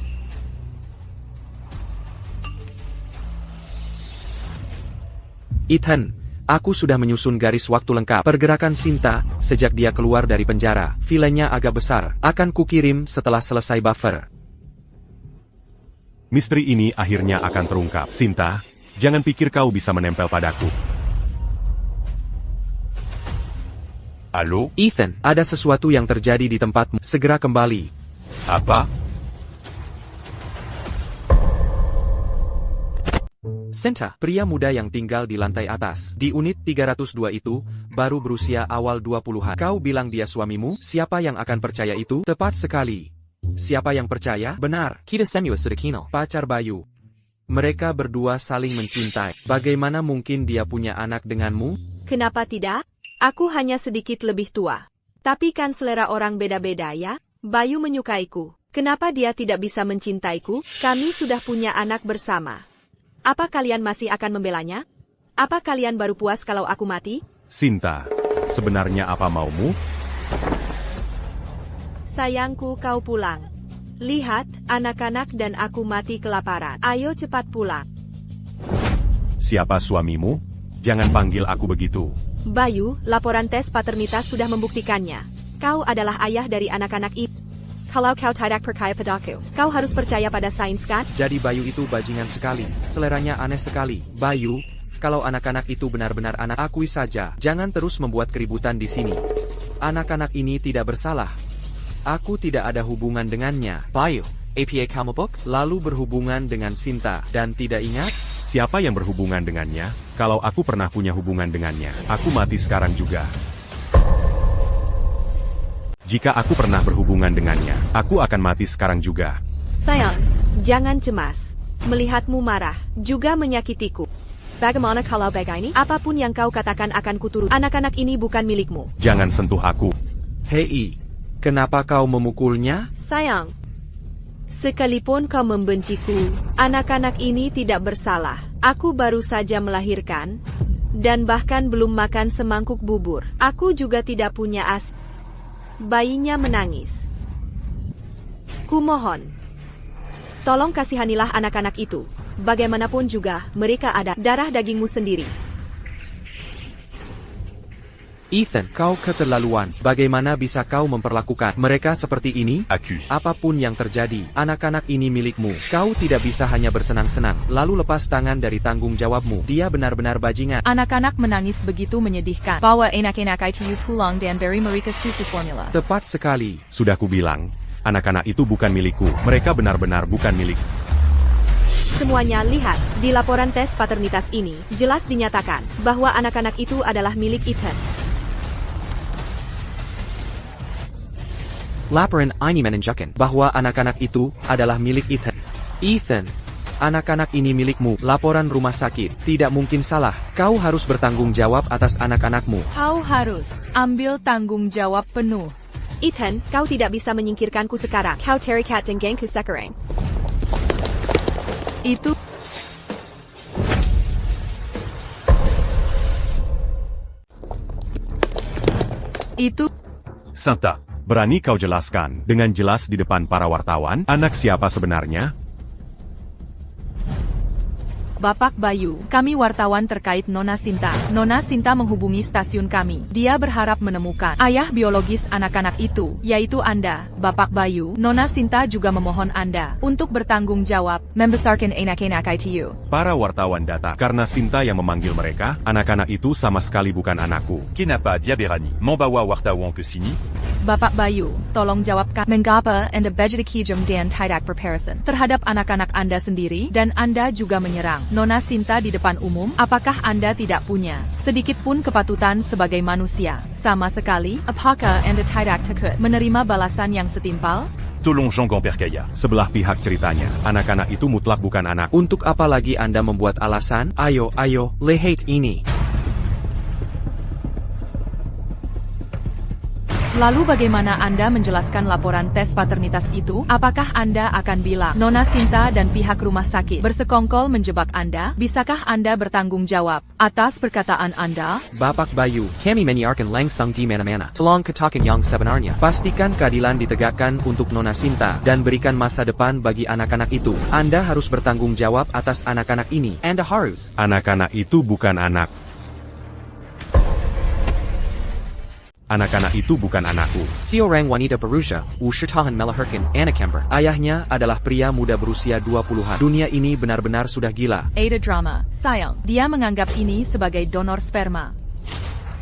Ethan, aku sudah menyusun garis waktu lengkap. Pergerakan Sinta, sejak dia keluar dari penjara. Filenya agak besar. Akan kukirim setelah selesai buffer. Misteri ini akhirnya akan terungkap. Sinta, jangan pikir kau bisa menempel padaku. Halo? Ethan, ada sesuatu yang terjadi di tempatmu. Segera kembali. Apa? Sinta, pria muda yang tinggal di lantai atas. Di unit 302 itu, baru berusia awal 20-an. Kau bilang dia suamimu? Siapa yang akan percaya itu? Tepat sekali. Siapa yang percaya? Benar. Kita semua sudah kenal. Pacar Bayu. Mereka berdua saling mencintai. Bagaimana mungkin dia punya anak denganmu? Kenapa tidak? Aku hanya sedikit lebih tua. Tapi kan selera orang beda-beda ya? Bayu menyukaiku. Kenapa dia tidak bisa mencintaiku? Kami sudah punya anak bersama. Apa kalian masih akan membelanya? Apa kalian baru puas kalau aku mati? Sinta, sebenarnya apa maumu? Sayangku, kau pulang. Lihat, anak-anak dan aku mati kelaparan. Ayo cepat pulang. Siapa suamimu? Jangan panggil aku begitu. Bayu, laporan tes paternitas sudah membuktikannya. Kau adalah ayah dari anak-anak itu. Kalau kau tidak percaya padaku, kau harus percaya pada sains kan? Jadi Bayu itu bajingan sekali. Seleranya aneh sekali. Bayu, kalau anak-anak itu benar-benar anak, akui saja. Jangan terus membuat keributan di sini. Anak-anak ini tidak bersalah. Aku tidak ada hubungan dengannya. Bayu, APA kamu lalu berhubungan dengan Sinta. Dan tidak ingat? Siapa yang berhubungan dengannya? Kalau aku pernah punya hubungan dengannya, aku mati sekarang juga. Jika aku pernah berhubungan dengannya, aku akan mati sekarang juga. Sayang, jangan cemas. Melihatmu marah, juga menyakitiku. Bagaimana kalau begini? Apapun yang kau katakan akan kuturut. Anak-anak ini bukan milikmu. Jangan sentuh aku. Hei, kenapa kau memukulnya? Sayang, sekalipun kau membenciku, anak-anak ini tidak bersalah. Aku baru saja melahirkan, dan bahkan belum makan semangkuk bubur. Aku juga tidak punya as. Bayinya menangis. Kumohon, tolong kasihanilah anak-anak itu. Bagaimanapun juga, mereka ada darah dagingmu sendiri. Ethan, kau keterlaluan. Bagaimana bisa kau memperlakukan mereka seperti ini? Aku. Apapun yang terjadi, anak-anak ini milikmu. Kau tidak bisa hanya bersenang-senang, lalu lepas tangan dari tanggung jawabmu. Dia benar-benar bajingan. Anak-anak menangis begitu menyedihkan. Bawa enak-enak itu pulang dan beri mereka susu formula. Tepat sekali. Sudah kubilang, anak-anak itu bukan milikku. Mereka benar-benar bukan milik. Semuanya lihat, di laporan tes paternitas ini, jelas dinyatakan bahwa anak-anak itu adalah milik Ethan. Laporan ini menunjukkan bahwa anak-anak itu adalah milik Ethan. Ethan, anak-anak ini milikmu. Laporan rumah sakit tidak mungkin salah. Kau harus bertanggung jawab atas anak-anakmu. Kau harus ambil tanggung jawab penuh. Ethan, kau tidak bisa menyingkirkanku sekarang. Kau terikat denganku sekarang. Itu Sinta, berani kau jelaskan dengan jelas di depan para wartawan, anak siapa sebenarnya? Bapak Bayu, kami wartawan terkait Nona Sinta. Nona Sinta menghubungi stasiun kami. Dia berharap menemukan ayah biologis anak-anak itu, yaitu Anda, Bapak Bayu. Nona Sinta juga memohon Anda untuk bertanggung jawab, membesarkan anak-anak itu. Para wartawan datang karena Sinta yang memanggil mereka. Anak-anak itu sama sekali bukan anakku. Kenapa dia berani membawa wartawan ke sini? Bapak Bayu, tolong jawabkan mengapa Anda begitu kejam dan tidak berperasaan terhadap anak-anak Anda sendiri dan Anda juga menyerang Nona Sinta di depan umum. Apakah Anda tidak punya sedikit pun kepatutan sebagai manusia sama sekali? Apakah Anda tidak takut menerima balasan yang setimpal? Tolong Jean Perkaya. Sebelah pihak ceritanya, anak-anak itu mutlak bukan anak. Untuk apa lagi Anda membuat alasan? Ayo, lihat ini. Lalu bagaimana Anda menjelaskan laporan tes paternitas itu? Apakah Anda akan bilang Nona Sinta dan pihak rumah sakit bersekongkol menjebak Anda? Bisakah Anda bertanggung jawab atas perkataan Anda? Bapak Bayu, kami menyiarkan langsung di mana-mana. Tolong katakan yang sebenarnya. Pastikan keadilan ditegakkan untuk Nona Sinta dan berikan masa depan bagi anak-anak itu. Anda harus bertanggung jawab atas anak-anak ini. Anda harus. Anak-anak itu bukan anak. Anak-anak itu bukan anakku. Seorang wanita berusia, Ushitahan melahirkan anak kembar. Ayahnya adalah pria muda berusia 20-an. Dunia ini benar-benar sudah gila. Ada drama, sayang. Dia menganggap ini sebagai donor sperma.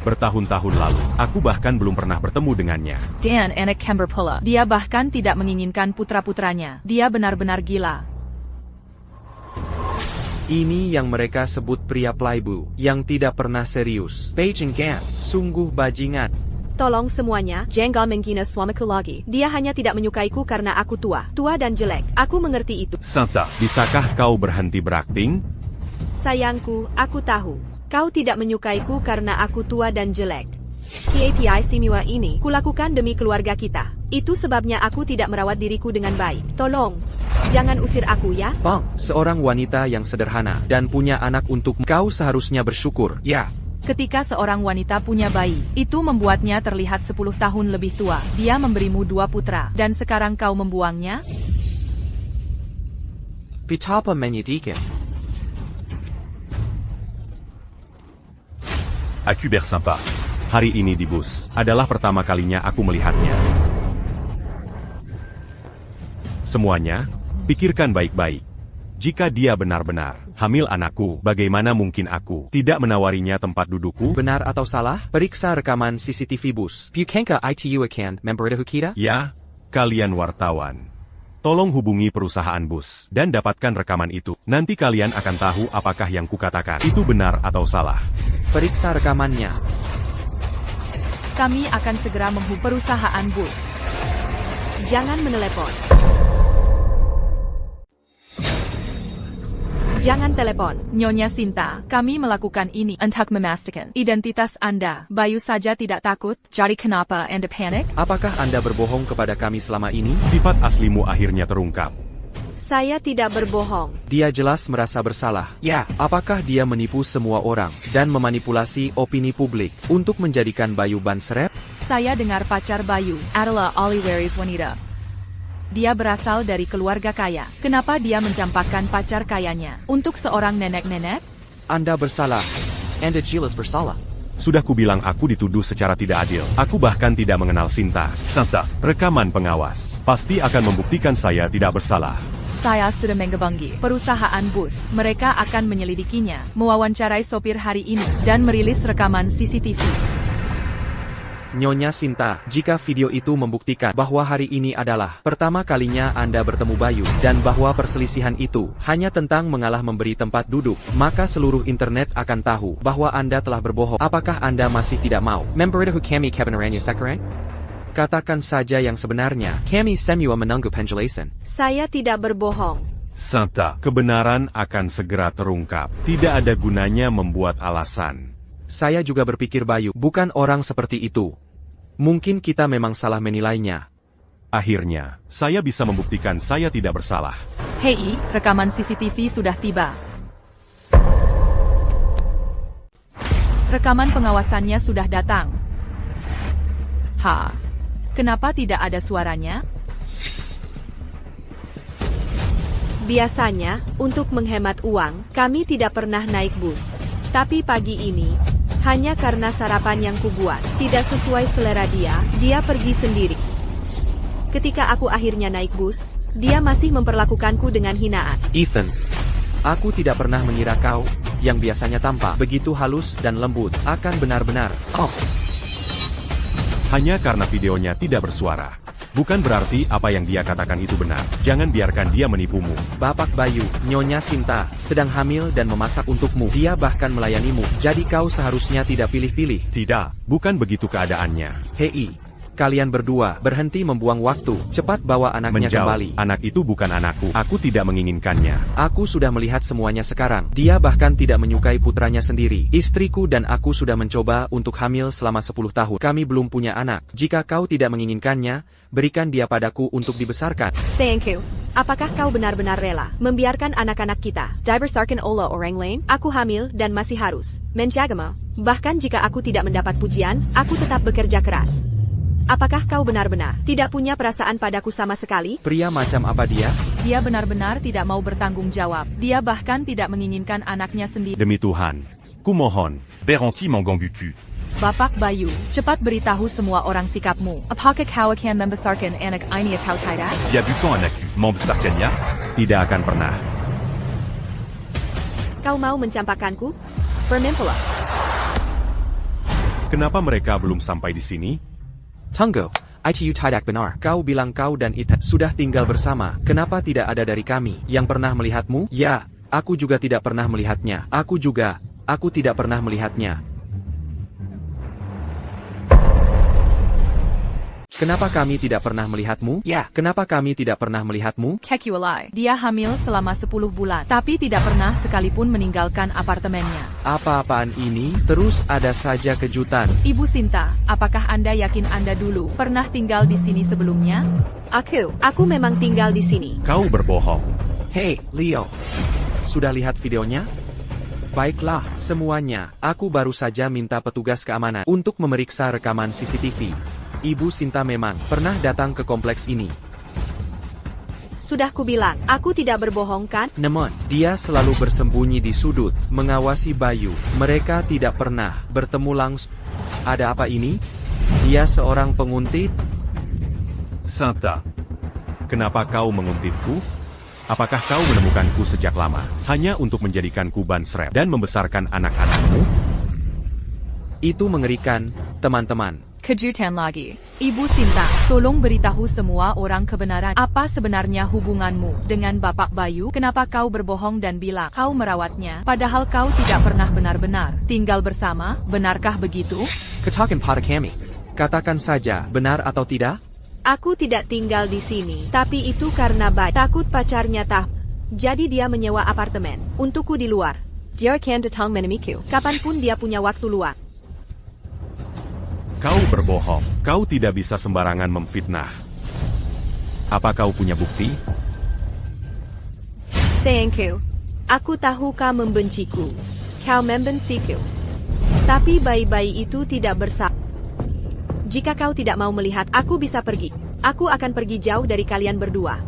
Bertahun-tahun lalu, aku bahkan belum pernah bertemu dengannya. Dan anak kembar pula. Dia bahkan tidak menginginkan putra-putranya. Dia benar-benar gila. Ini yang mereka sebut pria playboy, yang tidak pernah serius. Bajingan, sungguh bajingan. Tolong semuanya, jangan menghina suamiku lagi. Dia hanya tidak menyukaiku karena aku tua dan jelek. Aku mengerti itu. Sinta, bisakah kau berhenti berakting? Sayangku, aku tahu. Kau tidak menyukaiku karena aku tua dan jelek. KPI semua ini kulakukan demi keluarga kita. Itu sebabnya aku tidak merawat diriku dengan baik. Tolong, jangan usir aku ya. Bang, seorang wanita yang sederhana dan punya anak untuk kau seharusnya bersyukur. Ya. Ketika seorang wanita punya bayi, itu membuatnya terlihat 10 tahun lebih tua. Dia memberimu 2 putra, dan sekarang kau membuangnya? Betapa menyedihkan. Aku bersampa. Hari ini di bus, adalah pertama kalinya aku melihatnya. Semuanya, pikirkan baik-baik. Jika dia benar-benar hamil anakku, bagaimana mungkin aku tidak menawarinya tempat dudukku? Benar atau salah? Periksa rekaman CCTV bus. Bukankah itu akan memberitahu kita? Ya, kalian wartawan. Tolong hubungi perusahaan bus dan dapatkan rekaman itu. Nanti kalian akan tahu apakah yang kukatakan itu benar atau salah. Periksa rekamannya. Kami akan segera menghubungi perusahaan bus. Jangan menelepon. Jangan telepon. Nyonya Sinta, kami melakukan ini untuk memastikan identitas Anda. Bayu saja tidak takut, jadi kenapa Anda panik? Apakah Anda berbohong kepada kami selama ini? Sifat aslimu akhirnya terungkap. Saya tidak berbohong. Dia jelas merasa bersalah. Ya, apakah dia menipu semua orang dan memanipulasi opini publik untuk menjadikan Bayu ban serep? Saya dengar pacar Bayu adalah Oliveris wanita. Dia berasal dari keluarga kaya. Kenapa dia mencampakkan pacar kayanya untuk seorang nenek-nenek? Anda bersalah. Anda jelas bersalah. Sudah kubilang aku dituduh secara tidak adil. Aku bahkan tidak mengenal Sinta. Sinta, Rekaman pengawas pasti akan membuktikan saya tidak bersalah. Saya sudah menghubungi perusahaan bus. Mereka akan menyelidikinya, mewawancarai sopir hari ini, dan merilis rekaman CCTV. Nyonya Sinta, jika video itu membuktikan bahwa hari ini adalah pertama kalinya Anda bertemu Bayu, dan bahwa perselisihan itu hanya tentang mengalah memberi tempat duduk, maka seluruh internet akan tahu bahwa Anda telah berbohong. Apakah Anda masih tidak mau memberitahu kami kebenarannya sekarang? Katakan saja yang sebenarnya. Kami semua menunggu penjelasan. Saya tidak berbohong. Sinta, kebenaran akan segera terungkap. Tidak ada gunanya membuat alasan. Saya juga berpikir Bayu bukan orang seperti itu. Mungkin kita memang salah menilainya. Akhirnya, saya bisa membuktikan saya tidak bersalah. Hei, rekaman CCTV sudah tiba. Rekaman pengawasannya sudah datang. Kenapa tidak ada suaranya? Biasanya, untuk menghemat uang, kami tidak pernah naik bus. Tapi pagi ini, hanya karena sarapan yang kubuat tidak sesuai selera dia pergi sendiri. Ketika aku akhirnya naik bus, dia masih memperlakukanku dengan hinaan. Ethan, aku tidak pernah mengira kau, yang biasanya tampak begitu halus dan lembut, akan benar-benar. Hanya karena videonya tidak bersuara. Bukan berarti apa yang dia katakan itu benar. Jangan biarkan dia menipumu. Bapak Bayu, Nyonya Sinta, sedang hamil dan memasak untukmu. Dia bahkan melayanimu, jadi kau seharusnya tidak pilih-pilih. Tidak, bukan begitu keadaannya. Hei, kalian berdua berhenti membuang waktu. Cepat bawa anaknya Menjauh. kembali. Anak itu bukan anakku. Aku tidak menginginkannya. Aku sudah melihat semuanya sekarang. Dia bahkan tidak menyukai putranya sendiri. Istriku dan aku sudah mencoba untuk hamil selama 10 tahun. Kami belum punya anak. Jika kau tidak menginginkannya, berikan dia padaku untuk dibesarkan. Thank you. Apakah kau benar-benar rela membiarkan anak-anak kita dibesarkan oleh orang lain? Aku hamil dan masih harus menjagamu. Bahkan jika aku tidak mendapat pujian, aku tetap bekerja keras. Apakah kau benar-benar tidak punya perasaan padaku sama sekali? Pria macam apa dia? Dia benar-benar tidak mau bertanggung jawab. Dia bahkan tidak menginginkan anaknya sendiri. Demi Tuhan, kumohon. Beranti Manganggutu. Bapak Bayu, cepat beritahu semua orang sikapmu. Apakah kau akan membesarkan anak ini atau tidak? Dia bukan anakku, membesarkannya? Tidak akan pernah. Kau mau mencampakkanku? Bermimpilah. Kenapa mereka belum sampai di sini? Tunggu, itu tidak benar. Kau bilang kau dan Ethan sudah tinggal bersama. Kenapa tidak ada dari kami yang pernah melihatmu? Ya, aku juga tidak pernah melihatnya. Aku tidak pernah melihatnya. Kenapa kami tidak pernah melihatmu? Ya, kenapa kami tidak pernah melihatmu? Kekiwalai. Dia hamil selama 10 bulan, tapi tidak pernah sekalipun meninggalkan apartemennya. Apa-apaan ini? Terus ada saja kejutan. Ibu Sinta, apakah Anda yakin Anda dulu pernah tinggal di sini sebelumnya? Aku memang tinggal di sini. Kau berbohong. Hei, Leo. Sudah lihat videonya? Baiklah, semuanya. Aku baru saja minta petugas keamanan untuk memeriksa rekaman CCTV. Ibu Sinta memang pernah datang ke kompleks ini. Sudah kubilang, aku tidak berbohong kan? Namun, dia selalu bersembunyi di sudut, mengawasi Bayu. Mereka tidak pernah bertemu langsung. Ada apa ini? Dia seorang penguntit? Sinta, kenapa kau menguntitku? Apakah kau menemukanku sejak lama, hanya untuk menjadikanku ban serep dan membesarkan anak-anakmu? Itu mengerikan, teman-teman. Kejutan lagi. Ibu Sinta, tolong beritahu semua orang kebenaran. Apa sebenarnya hubunganmu dengan Bapak Bayu? Kenapa kau berbohong dan bilang kau merawatnya, padahal kau tidak pernah benar-benar tinggal bersama? Benarkah begitu? Katakan pada kami. Katakan saja, benar atau tidak? Aku tidak tinggal di sini, tapi itu karena Bayu takut pacarnya tahu. Jadi dia menyewa apartemen untukku di luar. Dia akan datang menemuiku kapanpun dia punya waktu luang. Kau berbohong. Kau tidak bisa sembarangan memfitnah. Apa kau punya bukti? Sayangku, aku tahu kau membenciku. Kau membenciku. Tapi bayi-bayi itu tidak bersalah. Jika kau tidak mau melihat, aku bisa pergi. Aku akan pergi jauh dari kalian berdua.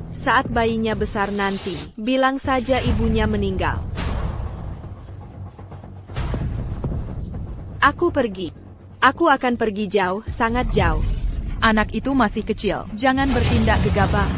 Saat bayinya besar nanti, bilang saja ibunya meninggal. Aku pergi. Aku akan pergi jauh, sangat jauh. Anak itu masih kecil, jangan bertindak gegabah.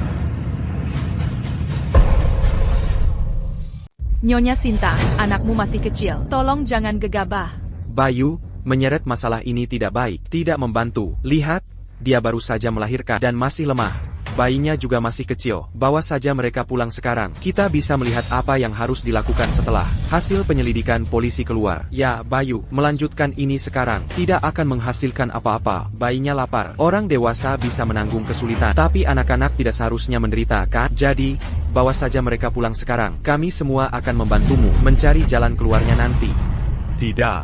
Nyonya Sinta, anakmu masih kecil, tolong jangan gegabah. Bayu, menyeret masalah ini tidak baik, tidak membantu. Lihat, dia baru saja melahirkan dan masih lemah. Bayinya juga masih kecil, bawa saja mereka pulang sekarang. Kita bisa melihat apa yang harus dilakukan setelah hasil penyelidikan polisi keluar. Ya, Bayu, melanjutkan ini sekarang tidak akan menghasilkan apa-apa. Bayinya lapar. Orang dewasa bisa menanggung kesulitan, tapi anak-anak tidak seharusnya menderita, kan? Jadi, bawa saja mereka pulang sekarang. Kami semua akan membantumu mencari jalan keluarnya nanti. Tidak.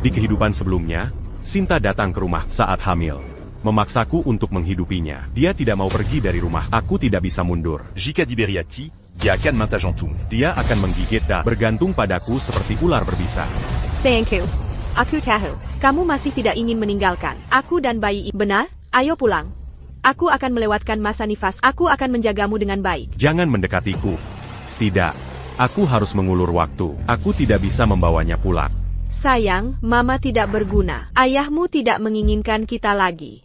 Di kehidupan sebelumnya, Sinta datang ke rumah saat hamil. Memaksaku untuk menghidupinya. Dia tidak mau pergi dari rumah. Aku tidak bisa mundur. Jika diberiati, dia akan mentajuntung. Dia akan menggigit dan bergantung padaku seperti ular berbisa. Sayangku, aku tahu, kamu masih tidak ingin meninggalkan aku dan bayi. Benar? Ayo pulang. Aku akan melewatkan masa nifas. Aku akan menjagamu dengan baik. Jangan mendekatiku. Tidak. Aku harus mengulur waktu. Aku tidak bisa membawanya pulang. Sayang, Mama tidak berguna. Ayahmu tidak menginginkan kita lagi.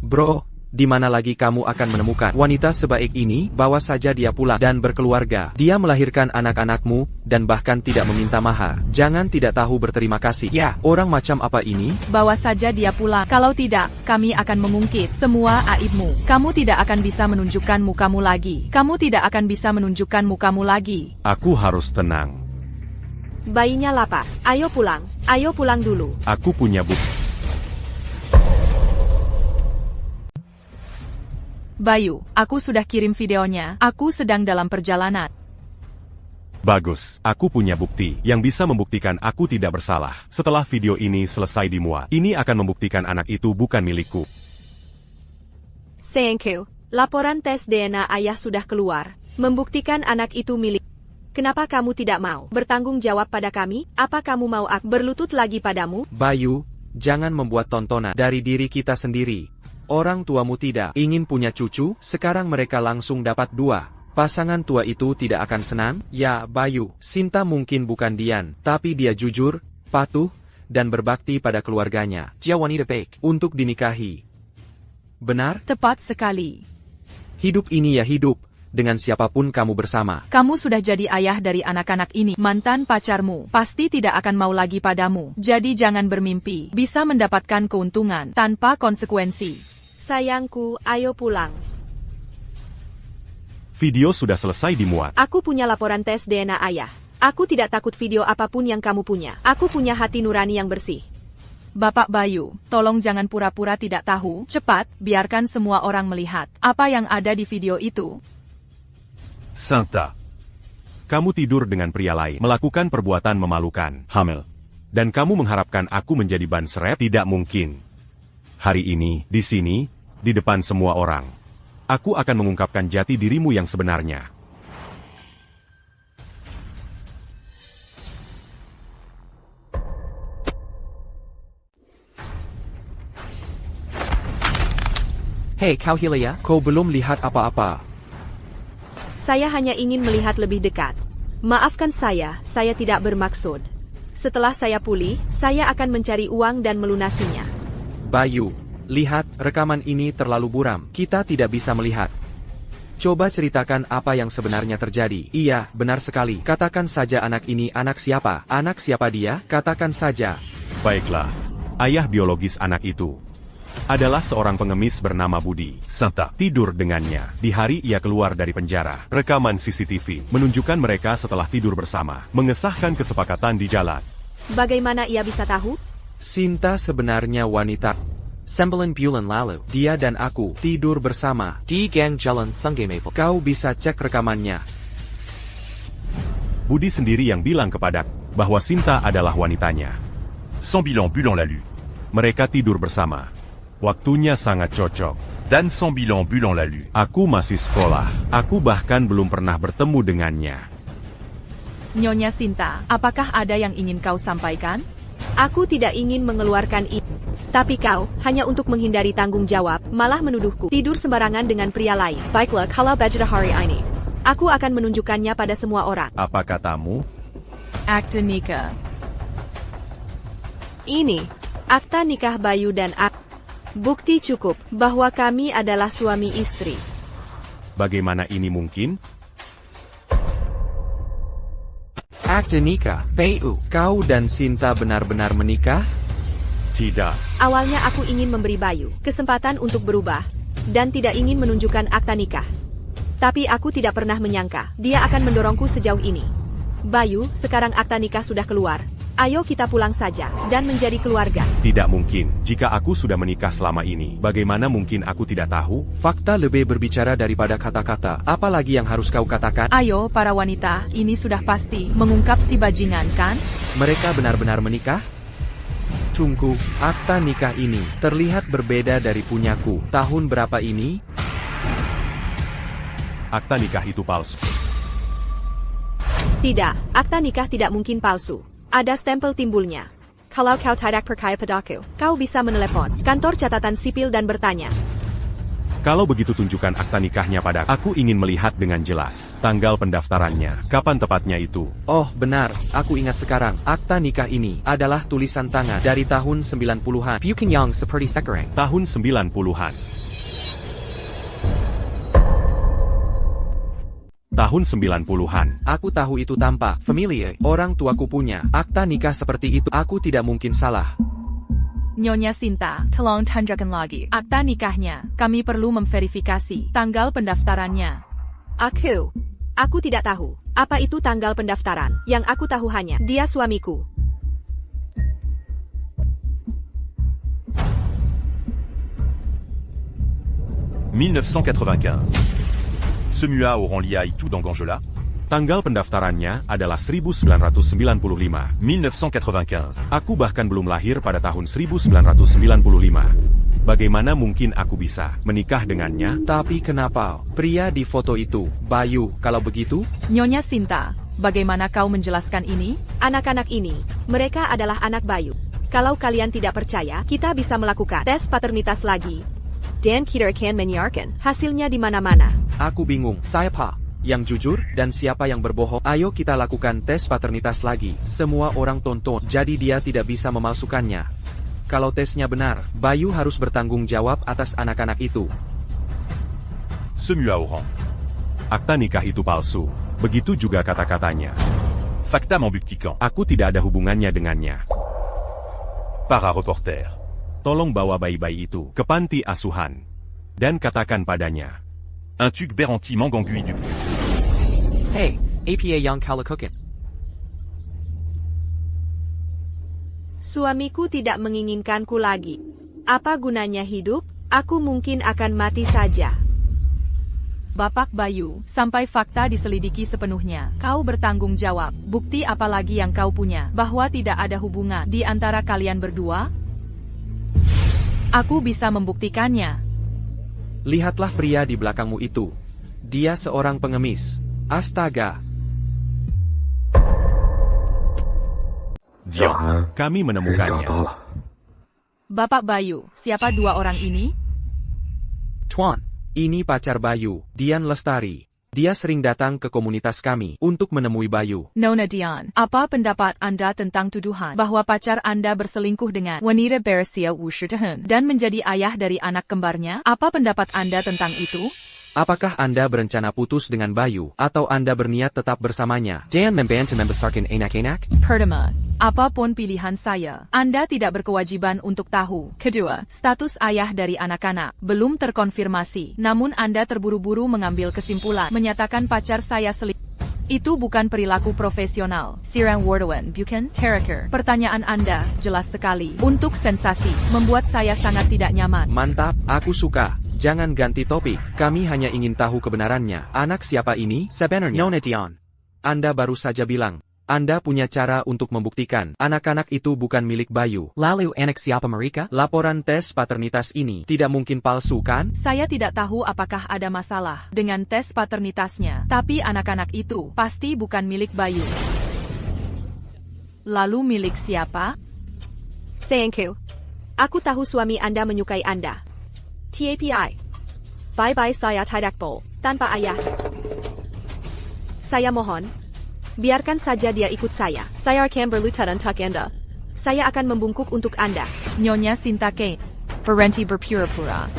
Bro, di mana lagi kamu akan menemukan wanita sebaik ini? Bawa saja dia pulang dan berkeluarga. Dia melahirkan anak-anakmu, dan bahkan tidak meminta mahar. Jangan tidak tahu berterima kasih. Ya, orang macam apa ini? Bawa saja dia pulang. Kalau tidak, kami akan mengungkit semua aibmu. Kamu tidak akan bisa menunjukkan mukamu lagi. Kamu tidak akan bisa menunjukkan mukamu lagi. Aku harus tenang. Bayinya lapar. Ayo pulang. Ayo pulang dulu. Aku punya bukti. Bayu, aku sudah kirim videonya. Aku sedang dalam perjalanan. Bagus, aku punya bukti yang bisa membuktikan aku tidak bersalah. Setelah video ini selesai dimuat, ini akan membuktikan anak itu bukan milikku. Sayangku, laporan tes DNA ayah sudah keluar, membuktikan anak itu milik. Kenapa kamu tidak mau bertanggung jawab pada kami? Apa kamu mau aku berlutut lagi padamu? Bayu, jangan membuat tontonan dari diri kita sendiri. Orang tuamu tidak ingin punya cucu, sekarang mereka langsung dapat 2. Pasangan tua itu tidak akan senang? Ya, Bayu, Sinta mungkin bukan Dian, tapi dia jujur, patuh, dan berbakti pada keluarganya. Dia wanita baik untuk dinikahi. Benar? Tepat sekali. Hidup ini ya hidup, dengan siapapun kamu bersama. Kamu sudah jadi ayah dari anak-anak ini. Mantan pacarmu pasti tidak akan mau lagi padamu. Jadi jangan bermimpi bisa mendapatkan keuntungan tanpa konsekuensi. Sayangku, ayo pulang. Video sudah selesai dimuat. Aku punya laporan tes DNA ayah. Aku tidak takut video apapun yang kamu punya. Aku punya hati nurani yang bersih. Bapak Bayu, tolong jangan pura-pura tidak tahu. Cepat, biarkan semua orang melihat apa yang ada di video itu. Sinta. Kamu tidur dengan pria lain, melakukan perbuatan memalukan, hamil. Dan kamu mengharapkan aku menjadi ban serep? Tidak mungkin. Hari ini, di sini, di depan semua orang, aku akan mengungkapkan jati dirimu yang sebenarnya. Hei kau Hilya, kau belum lihat apa-apa. Saya hanya ingin melihat lebih dekat. Maafkan saya tidak bermaksud. Setelah saya pulih, saya akan mencari uang dan melunasinya. Bayu, lihat, rekaman ini terlalu buram. Kita tidak bisa melihat. Coba ceritakan apa yang sebenarnya terjadi. Iya, benar sekali. Katakan saja anak ini anak siapa? Anak siapa dia? Katakan saja. Baiklah, ayah biologis anak itu adalah seorang pengemis bernama Budi. Sinta. Tidur dengannya. Di hari ia keluar dari penjara. Rekaman CCTV menunjukkan mereka setelah tidur bersama, mengesahkan kesepakatan di jalan. Bagaimana ia bisa tahu? Sinta sebenarnya wanita. 9 bulan lalu, dia dan aku tidur bersama di Gang Jalan Sungai Maple. Kau bisa cek rekamannya. Budi sendiri yang bilang kepadaku bahwa Sinta adalah wanitanya. Sans bilan bulan lalu. Mereka tidur bersama. Waktunya sangat cocok. Dan sans bilan bulan lalu. Aku masih sekolah. Aku bahkan belum pernah bertemu dengannya. Nyonya Sinta, apakah ada yang ingin kau sampaikan? Aku tidak ingin mengeluarkan itu. Tapi kau, hanya untuk menghindari tanggung jawab, malah menuduhku tidur sembarangan dengan pria lain. Baiklah, kalau bajda hari ini, aku akan menunjukkannya pada semua orang. Apa katamu? Akte nikah. Ini, akta nikah Bayu dan bukti cukup bahwa kami adalah suami istri. Bagaimana ini mungkin? Akta nikah, Bayu. Kau dan Sinta benar-benar menikah? Tidak. Awalnya aku ingin memberi Bayu kesempatan untuk berubah, dan tidak ingin menunjukkan akta nikah. Tapi aku tidak pernah menyangka dia akan mendorongku sejauh ini. Bayu, sekarang akta nikah sudah keluar. Ayo kita pulang saja, dan menjadi keluarga. Tidak mungkin. Jika aku sudah menikah selama ini, bagaimana mungkin aku tidak tahu? Fakta lebih berbicara daripada kata-kata. Apalagi yang harus kau katakan? Ayo, para wanita, ini sudah pasti mengungkap si bajingan, kan? Mereka benar-benar menikah? Tunggu, akta nikah ini terlihat berbeda dari punyaku. Tahun berapa ini? Akta nikah itu palsu. Tidak, akta nikah tidak mungkin palsu. Ada stempel timbulnya. Kalau kau tidak percaya padaku, kau bisa menelepon kantor catatan sipil dan bertanya. Kalau begitu tunjukkan akta nikahnya pada aku ingin melihat dengan jelas. Tanggal pendaftarannya, kapan tepatnya itu? Oh, benar. Aku ingat sekarang. Akta nikah ini adalah tulisan tangan dari tahun 90-an. Pyukyang seperti sekarang. Tahun 90-an. Tahun 90-an. Aku tahu itu tanpa familiar. Orang tuaku punya akta nikah seperti itu. Aku tidak mungkin salah. Nyonya Sinta, tolong tunjukkan lagi akta nikahnya. Kami perlu memverifikasi tanggal pendaftarannya. Aku tidak tahu apa itu tanggal pendaftaran. Yang aku tahu hanya dia suamiku. « 1995. Ce mua auront liai tout dans Ganjola. Tanggal pendaftarannya adalah 1995. 1995. Aku bahkan belum lahir pada tahun 1995. Bagaimana mungkin aku bisa menikah dengannya? Tapi kenapa pria di foto itu Bayu? Kalau begitu, Nyonya Sinta, bagaimana kau menjelaskan ini? Anak-anak ini, mereka adalah anak Bayu. Kalau kalian tidak percaya, kita bisa melakukan tes paternitas lagi. Dan kita akan menyiarkan hasilnya di mana-mana. aku bingung. Siapa yang jujur dan siapa yang berbohong? Ayo kita lakukan tes paternitas lagi. Semua orang tonton, jadi dia tidak bisa memalsukannya. Kalau tesnya benar, Bayu harus bertanggung jawab atas anak-anak itu. Ce mua auront. Akta nikah itu palsu. Begitu juga kata-katanya. Facta m'embuktiquant. Aku tidak ada hubungannya dengannya. Para reporter. Tolong bawa bayi-bayi itu ke panti asuhan. Dan katakan padanya. Un tuc Beranti Mangangui du. Hey, APA yang kalakukan. Suamiku tidak menginginkanku lagi. Apa gunanya hidup? Aku mungkin akan mati saja. Bapak Bayu, sampai fakta diselidiki sepenuhnya. Kau bertanggung jawab. Bukti apa lagi yang kau punya bahwa tidak ada hubungan di antara kalian berdua? Aku bisa membuktikannya. Lihatlah pria di belakangmu itu. Dia seorang pengemis. Astaga. Kami menemukannya. Bapak Bayu, siapa dua orang ini? Tuan, ini pacar Bayu, Dian Lestari. Dia sering datang ke komunitas kami untuk menemui Bayu. Nona Dian, apa pendapat Anda tentang tuduhan bahwa pacar Anda berselingkuh dengan wanita berusia Wushu tahun dan menjadi ayah dari anak kembarnya? Apa pendapat Anda tentang itu? Apakah Anda berencana putus dengan Bayu, atau Anda berniat tetap bersamanya? Jangan membantu membesarkan anak-anak? Pertama, apapun pilihan saya, Anda tidak berkewajiban untuk tahu. Kedua, status ayah dari anak-anak belum terkonfirmasi, namun Anda terburu-buru mengambil kesimpulan, menyatakan pacar saya selingkuh. Itu bukan perilaku profesional. Sirang Wardawan, bukan? Terakhir, pertanyaan Anda jelas sekali untuk sensasi, membuat saya sangat tidak nyaman. Mantap, aku suka. Jangan ganti topik. Kami hanya ingin tahu kebenarannya. Anak siapa ini? Sebenarnya Nona Dian. Anda baru saja bilang Anda punya cara untuk membuktikan anak-anak itu bukan milik Bayu. Lalu anak siapa mereka? Laporan tes paternitas ini tidak mungkin palsu, kan? Saya tidak tahu apakah ada masalah dengan tes paternitasnya, tapi anak-anak itu pasti bukan milik Bayu. Lalu milik siapa? Sayangku, aku tahu suami Anda menyukai Anda. TAPI. Bye-bye, saya tidak mau tanpa ayah. Saya mohon, biarkan saja dia ikut saya. Saya akan berlutut untuk Anda. Saya akan membungkuk untuk Anda. Nyonya Sinta Kane. Berhenti berpura-pura.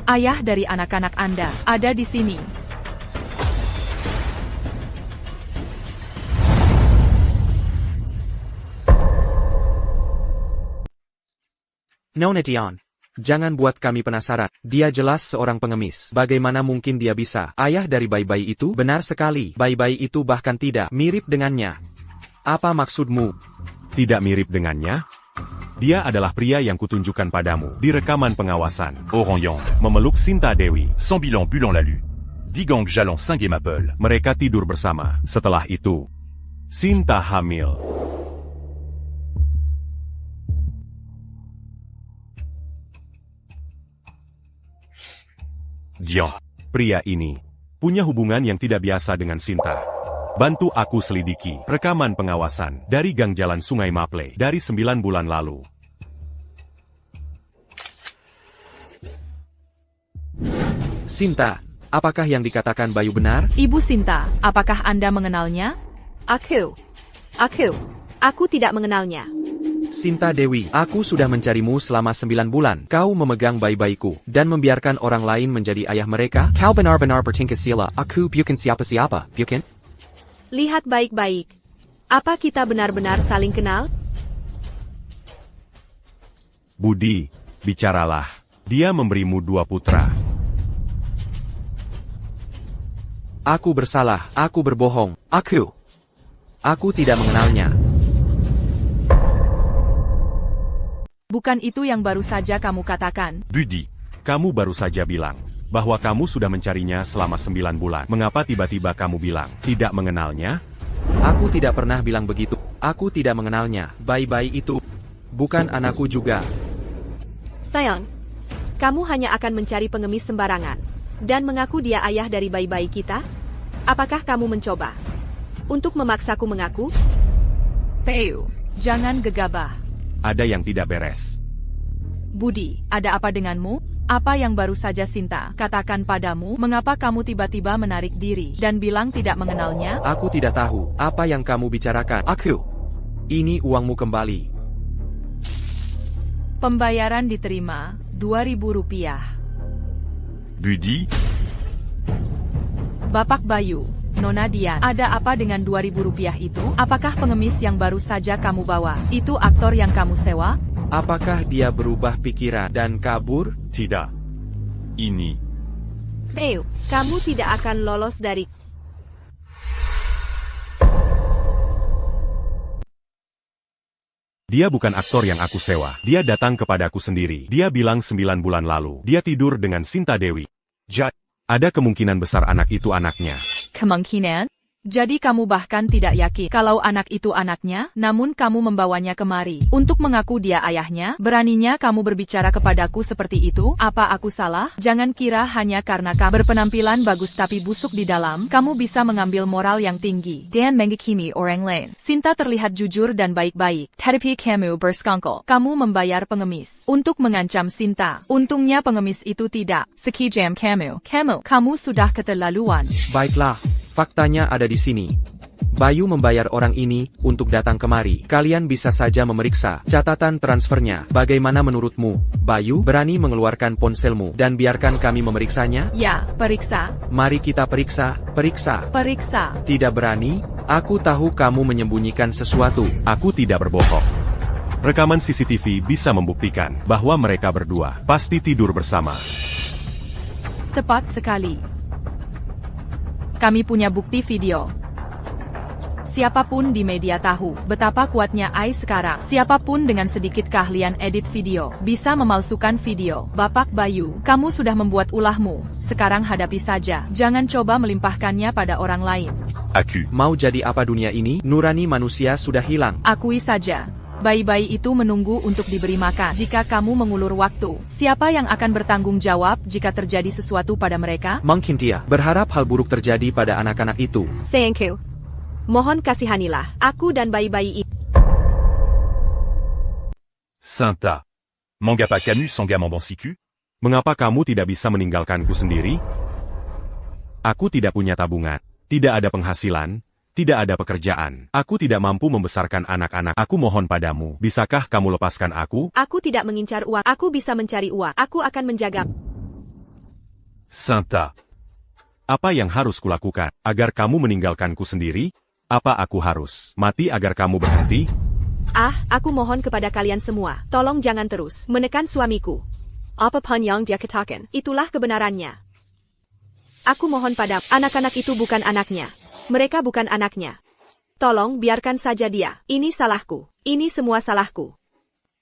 Ayah dari anak-anak Anda ada di sini. Nona Tian. Jangan buat kami penasaran. Dia jelas seorang pengemis. Bagaimana mungkin dia bisa ayah dari bayi-bayi itu? Benar sekali. Bayi-bayi itu bahkan tidak mirip dengannya. Apa maksudmu? Tidak mirip dengannya? Dia adalah pria yang kutunjukkan padamu di rekaman pengawasan. Oran Yang. Memeluk Sinta Dewi. Sambilan Bulan lalu. Digang Jalan Sing et Maple. Mereka tidur bersama. Setelah itu, Sinta hamil. Dian. Pria ini punya hubungan yang tidak biasa dengan Sinta. Bantu aku selidiki rekaman pengawasan dari gang jalan Sungai Maple dari 9 bulan lalu. Sinta, apakah yang dikatakan Bayu benar? Ibu Sinta, apakah Anda mengenalnya? Aku tidak mengenalnya. Sinta Dewi, aku sudah mencarimu selama 9 bulan. Kau memegang bayi-bayiku dan membiarkan orang lain menjadi ayah mereka? Kau benar-benar bertingkah sila. Aku bukan siapa-siapa, bukan? Lihat baik-baik. Apa kita benar-benar saling kenal? Budi, bicaralah. Dia memberimu 2 putra. Aku bersalah, aku berbohong. Aku tidak mengenalnya. Bukan itu yang baru saja kamu katakan. Budi, kamu baru saja bilang bahwa kamu sudah mencarinya selama 9 bulan. Mengapa tiba-tiba kamu bilang tidak mengenalnya? Aku tidak pernah bilang begitu. Aku tidak mengenalnya. Bayi-bayi itu bukan anakku juga. Sayang, kamu hanya akan mencari pengemis sembarangan dan mengaku dia ayah dari bayi-bayi kita? Apakah kamu mencoba untuk memaksaku mengaku? Peu, jangan gegabah. Ada yang tidak beres. Budi, ada apa denganmu? Apa yang baru saja Sinta katakan padamu? Mengapa kamu tiba-tiba menarik diri dan bilang tidak mengenalnya? Aku tidak tahu apa yang kamu bicarakan. Ini uangmu kembali. Pembayaran diterima, Rp2.000. Budi. Bapak Bayu, Nona Dian, ada apa dengan Rp2.000 itu? Apakah pengemis yang baru saja kamu bawa itu aktor yang kamu sewa? Apakah dia berubah pikiran dan kabur? Tidak. Ini. Peu, kamu tidak akan lolos dari... Dia bukan aktor yang aku sewa. Dia datang kepadaku sendiri. Dia bilang 9 bulan lalu. Dia tidur dengan Sinta Dewi. Ada kemungkinan besar anak itu anaknya. Kemungkinan? Jadi kamu bahkan tidak yakin kalau anak itu anaknya, namun kamu membawanya kemari untuk mengaku dia ayahnya? Beraninya kamu berbicara kepadaku seperti itu? Apa aku salah? Jangan kira hanya karena kamu berpenampilan bagus tapi busuk di dalam, kamu bisa mengambil moral yang tinggi dan menghakimi orang lain. Sinta terlihat jujur dan baik-baik, tetapi kamu bersekongkol. Kamu membayar pengemis untuk mengancam Sinta. Untungnya pengemis itu tidak. Sekejam kamu sudah keterlaluan. Baiklah. Faktanya ada di sini. Bayu membayar orang ini untuk datang kemari. Kalian bisa saja memeriksa catatan transfernya. Bagaimana menurutmu, Bayu? Berani mengeluarkan ponselmu dan biarkan kami memeriksanya? Ya, periksa. Mari kita periksa. Periksa. Tidak berani? Aku tahu kamu menyembunyikan sesuatu. Aku tidak berbohong. Rekaman CCTV bisa membuktikan bahwa mereka berdua pasti tidur bersama. Tepat sekali. Kami punya bukti video. Siapapun di media tahu betapa kuatnya AI sekarang. Siapapun dengan sedikit keahlian edit video bisa memalsukan video. Bapak Bayu, kamu sudah membuat ulahmu. Sekarang hadapi saja. Jangan coba melimpahkannya pada orang lain. Aku. Mau jadi apa dunia ini? Nurani manusia sudah hilang. Akui saja. Bayi-bayi itu menunggu untuk diberi makan. Jika kamu mengulur waktu, siapa yang akan bertanggung jawab jika terjadi sesuatu pada mereka? Mungkin dia berharap hal buruk terjadi pada anak-anak itu. Sayangku, mohon kasihanilah aku dan bayi-bayi itu. Sinta. Mangapa Camus s'engame en siku? Mengapa kamu tidak bisa meninggalkanku sendiri? Aku tidak punya tabungan, tidak ada penghasilan, Tidak ada pekerjaan. Aku tidak mampu membesarkan anak-anak. Aku mohon padamu, bisakah kamu lepaskan aku? Aku tidak mengincar uang. Aku bisa mencari uang. Aku akan menjaga. Sinta. Apa yang harus kulakukan? Agar kamu meninggalkanku sendiri? Apa aku harus mati agar kamu berhenti? Aku mohon kepada kalian semua. Tolong jangan terus menekan suamiku. Apapun yang dia katakan, itulah kebenarannya. Aku mohon pada anak-anak itu bukan anaknya. Mereka bukan anaknya. Tolong biarkan saja dia. Ini salahku. Ini semua salahku.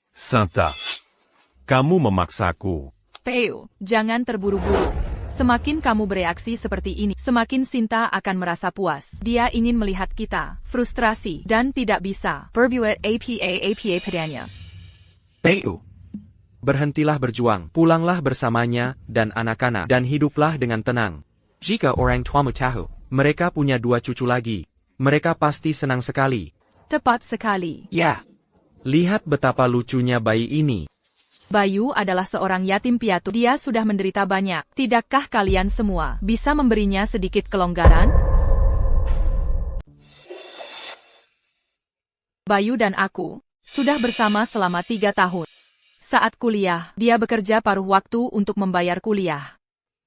Sinta. Kamu memaksaku. Theo, jangan terburu-buru. Semakin kamu bereaksi seperti ini, semakin Sinta akan merasa puas. Dia ingin melihat kita, frustrasi, dan tidak bisa berbuat apa padanya. Theo. Berhentilah berjuang, pulanglah bersamanya, dan anak-anak, dan hiduplah dengan tenang. Jika orang tuamu tahu, mereka punya 2 cucu lagi. Mereka pasti senang sekali. Tepat sekali. Ya. Lihat betapa lucunya bayi ini. Bayu adalah seorang yatim piatu. Dia sudah menderita banyak. Tidakkah kalian semua bisa memberinya sedikit kelonggaran? Bayu dan aku sudah bersama selama 3 tahun. Saat kuliah, dia bekerja paruh waktu untuk membayar kuliah.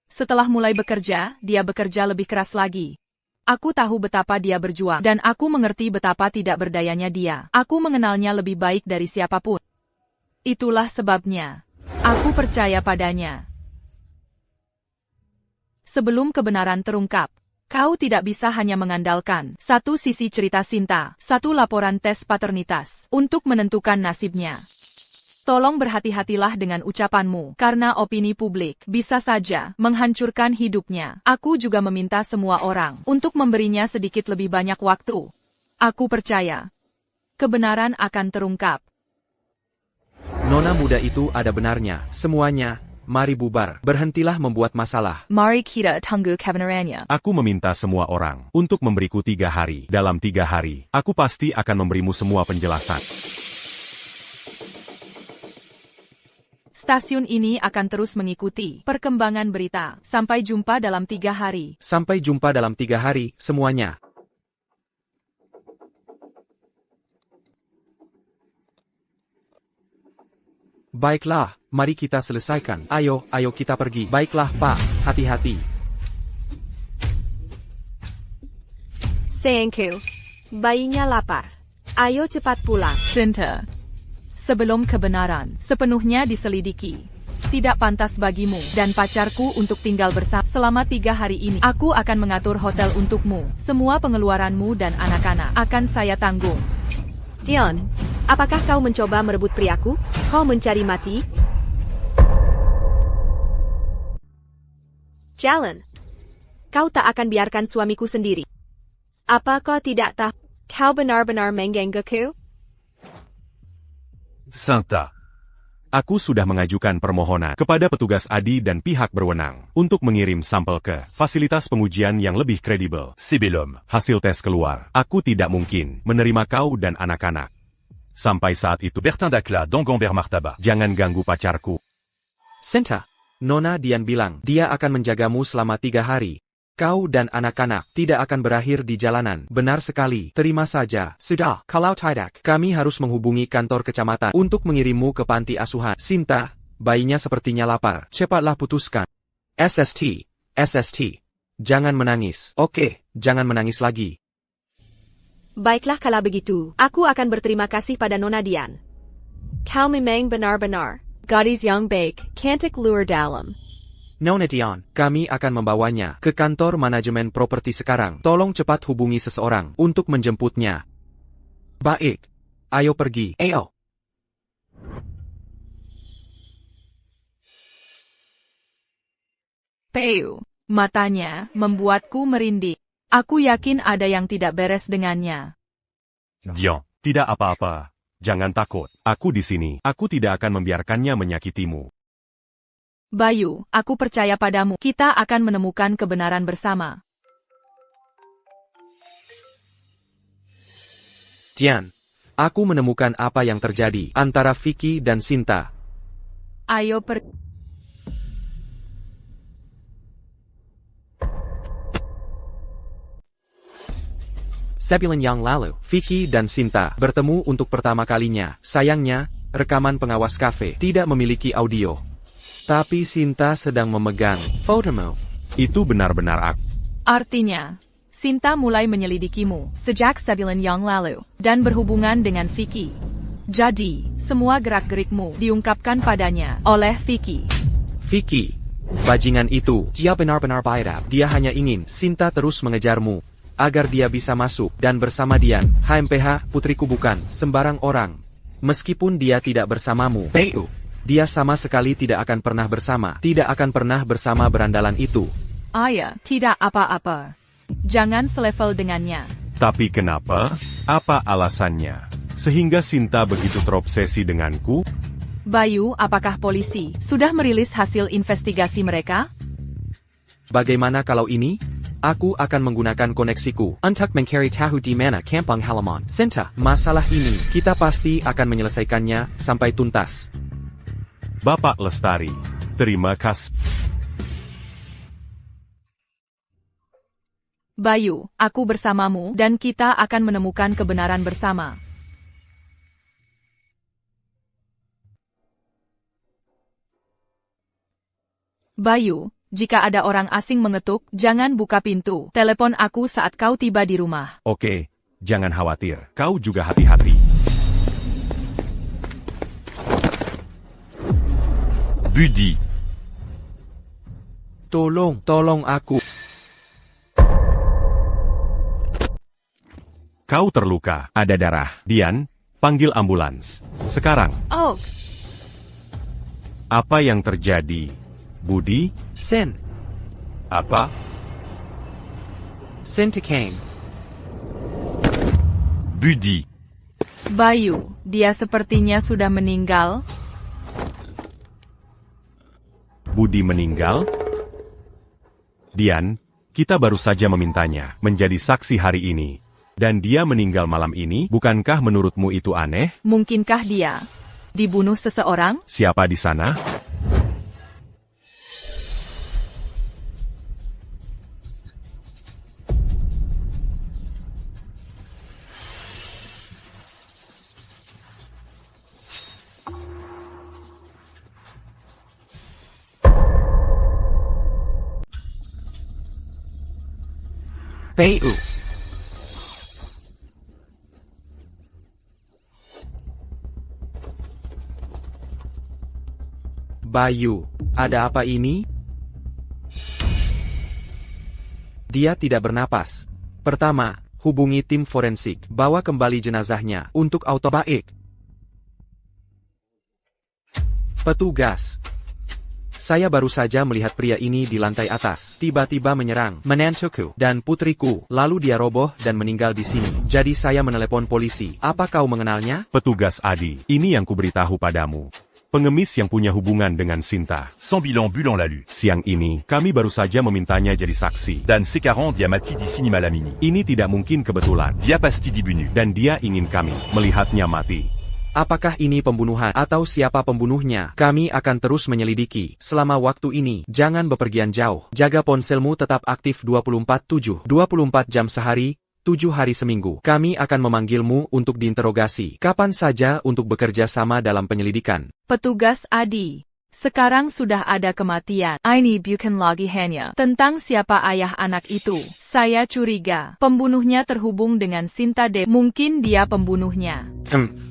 Setelah mulai bekerja, dia bekerja lebih keras lagi. Aku tahu betapa dia berjuang, dan aku mengerti betapa tidak berdayanya dia. Aku mengenalnya lebih baik dari siapapun. Itulah sebabnya aku percaya padanya. Sebelum kebenaran terungkap, kau tidak bisa hanya mengandalkan satu sisi cerita Sinta, satu laporan tes paternitas, untuk menentukan nasibnya. Tolong berhati-hatilah dengan ucapanmu, karena opini publik bisa saja menghancurkan hidupnya. Aku juga meminta semua orang untuk memberinya sedikit lebih banyak waktu. Aku percaya kebenaran akan terungkap. Nona muda itu ada benarnya. Semuanya, mari bubar. Berhentilah membuat masalah. Mari kita tunggu kebenarannya. Aku meminta semua orang untuk memberiku 3 hari. Dalam 3 hari, aku pasti akan memberimu semua penjelasan. Stasiun ini akan terus mengikuti perkembangan berita. Sampai jumpa dalam 3 hari. Sampai jumpa dalam 3 hari, semuanya. Baiklah, mari kita selesaikan. Ayo kita pergi. Baiklah, Pak. Hati-hati. Sayangku, bayinya lapar. Ayo cepat pulang. Sinta, sebelum kebenaran sepenuhnya diselidiki, tidak pantas bagimu dan pacarku untuk tinggal bersama selama 3 hari ini. Aku akan mengatur hotel untukmu. Semua pengeluaranmu dan anak-anak akan saya tanggung. Dion, apakah kau mencoba merebut priaku? Kau mencari mati? Jalan. Kau tak akan biarkan suamiku sendiri. Apa kau tidak tahu? Kau benar-benar menggangguku? Sinta. Aku sudah mengajukan permohonan kepada petugas ADI dan pihak berwenang untuk mengirim sampel ke fasilitas pengujian yang lebih kredibel. C'est bel homme. Hasil tes keluar. Aku tidak mungkin menerima kau dan anak-anak. Sampai saat itu, Bertin Dacla, Dangambert Martaba. jangan ganggu pacarku. Sinta, Nona Dian bilang dia akan menjagamu selama 3 hari. Kau dan anak-anak tidak akan berakhir di jalanan. Benar sekali. Terima saja. Sudah, kalau tidak, kami harus menghubungi kantor kecamatan untuk mengirimmu ke panti asuhan. Sinta, bayinya sepertinya lapar. Cepatlah putuskan. SST. Jangan menangis. Oke, jangan menangis lagi. Baiklah kalau begitu, aku akan berterima kasih pada Nona Dian. Kau memang benar-benar gadis yang baik, cantik luar dalam. Nona Dian, kami akan membawanya ke kantor manajemen properti sekarang. Tolong cepat hubungi seseorang untuk menjemputnya. Baik. Ayo pergi. Ayo. Peu, matanya membuatku merinding. Aku yakin ada yang tidak beres dengannya. Dion, tidak apa-apa. Jangan takut. Aku di sini. Aku tidak akan membiarkannya menyakitimu. Bayu, aku percaya padamu. Kita akan menemukan kebenaran bersama. Dian, aku menemukan apa yang terjadi antara Vicky dan Sinta. Ayo Sebulan yang lalu, Vicky dan Sinta bertemu untuk pertama kalinya. Sayangnya, rekaman pengawas kafe tidak memiliki audio. Tapi Sinta sedang memegang fotomu. Itu benar-benar aku. Artinya, Sinta mulai menyelidikimu sejak sebulan yang lalu dan berhubungan dengan Vicky. Jadi, semua gerak-gerikmu diungkapkan padanya oleh Vicky. Vicky, bajingan itu, dia benar-benar baik. Dia hanya ingin Sinta terus mengejarmu, agar dia bisa masuk dan bersama Dian. HMPH, putriku bukan sembarang orang. Meskipun dia tidak bersamamu, dia sama sekali tidak akan pernah bersama berandalan itu. Ayah, tidak apa-apa. Jangan selevel dengannya. Tapi kenapa? Apa alasannya? Sehingga Sinta begitu terobsesi denganku? Bayu, apakah polisi sudah merilis hasil investigasi mereka? Bagaimana kalau ini? Aku akan menggunakan koneksiku untuk mencari tahu di mana kampung halaman Sinta. Masalah ini, kita pasti akan menyelesaikannya sampai tuntas. Bapak Lestari, terima kasih. Bayu, aku bersamamu dan kita akan menemukan kebenaran bersama. Bayu, jika ada orang asing mengetuk, jangan buka pintu. Telepon aku saat kau tiba di rumah. Oke, jangan khawatir. Kau juga hati-hati. Budi. Tolong aku. Kau terluka, ada darah. Dian, panggil ambulans. Sekarang. Oh, Apa yang terjadi? Budi? Sin. Apa? Sinta Kang. Budi. Bayu, dia sepertinya sudah meninggal. Budi meninggal? Dian, kita baru saja memintanya menjadi saksi hari ini. Dan dia meninggal malam ini, bukankah menurutmu itu aneh? Mungkinkah dia dibunuh seseorang? Siapa di sana? Bayu. Bayu, ada apa ini? Dia tidak bernapas. Pertama, hubungi tim forensik, bawa kembali jenazahnya untuk autopsi. Petugas. Saya baru saja melihat pria ini di lantai atas, tiba-tiba menyerang menantuku dan putriku, lalu dia roboh dan meninggal di sini. Jadi saya menelepon polisi. Apa kau mengenalnya? Petugas Adi, ini yang kuberitahu padamu. Pengemis yang punya hubungan dengan Sinta. Sans bilan bulan lalu. Siang ini, kami baru saja memintanya jadi saksi. Dan sekarang dia mati di sini malam ini. Ini tidak mungkin kebetulan. Dia pasti dibunuh. Dan dia ingin kami melihatnya mati. Apakah ini pembunuhan atau siapa pembunuhnya? Kami akan terus menyelidiki. Selama waktu ini, jangan bepergian jauh. Jaga ponselmu tetap aktif 24/7, 24 jam sehari, 7 hari seminggu. Kami akan memanggilmu untuk diinterogasi. Kapan saja untuk bekerja sama dalam penyelidikan. Petugas Adi. Sekarang sudah ada kematian. Ini bukan lagi hanya tentang siapa ayah anak itu. Saya curiga pembunuhnya terhubung dengan Sinta De. Mungkin dia pembunuhnya.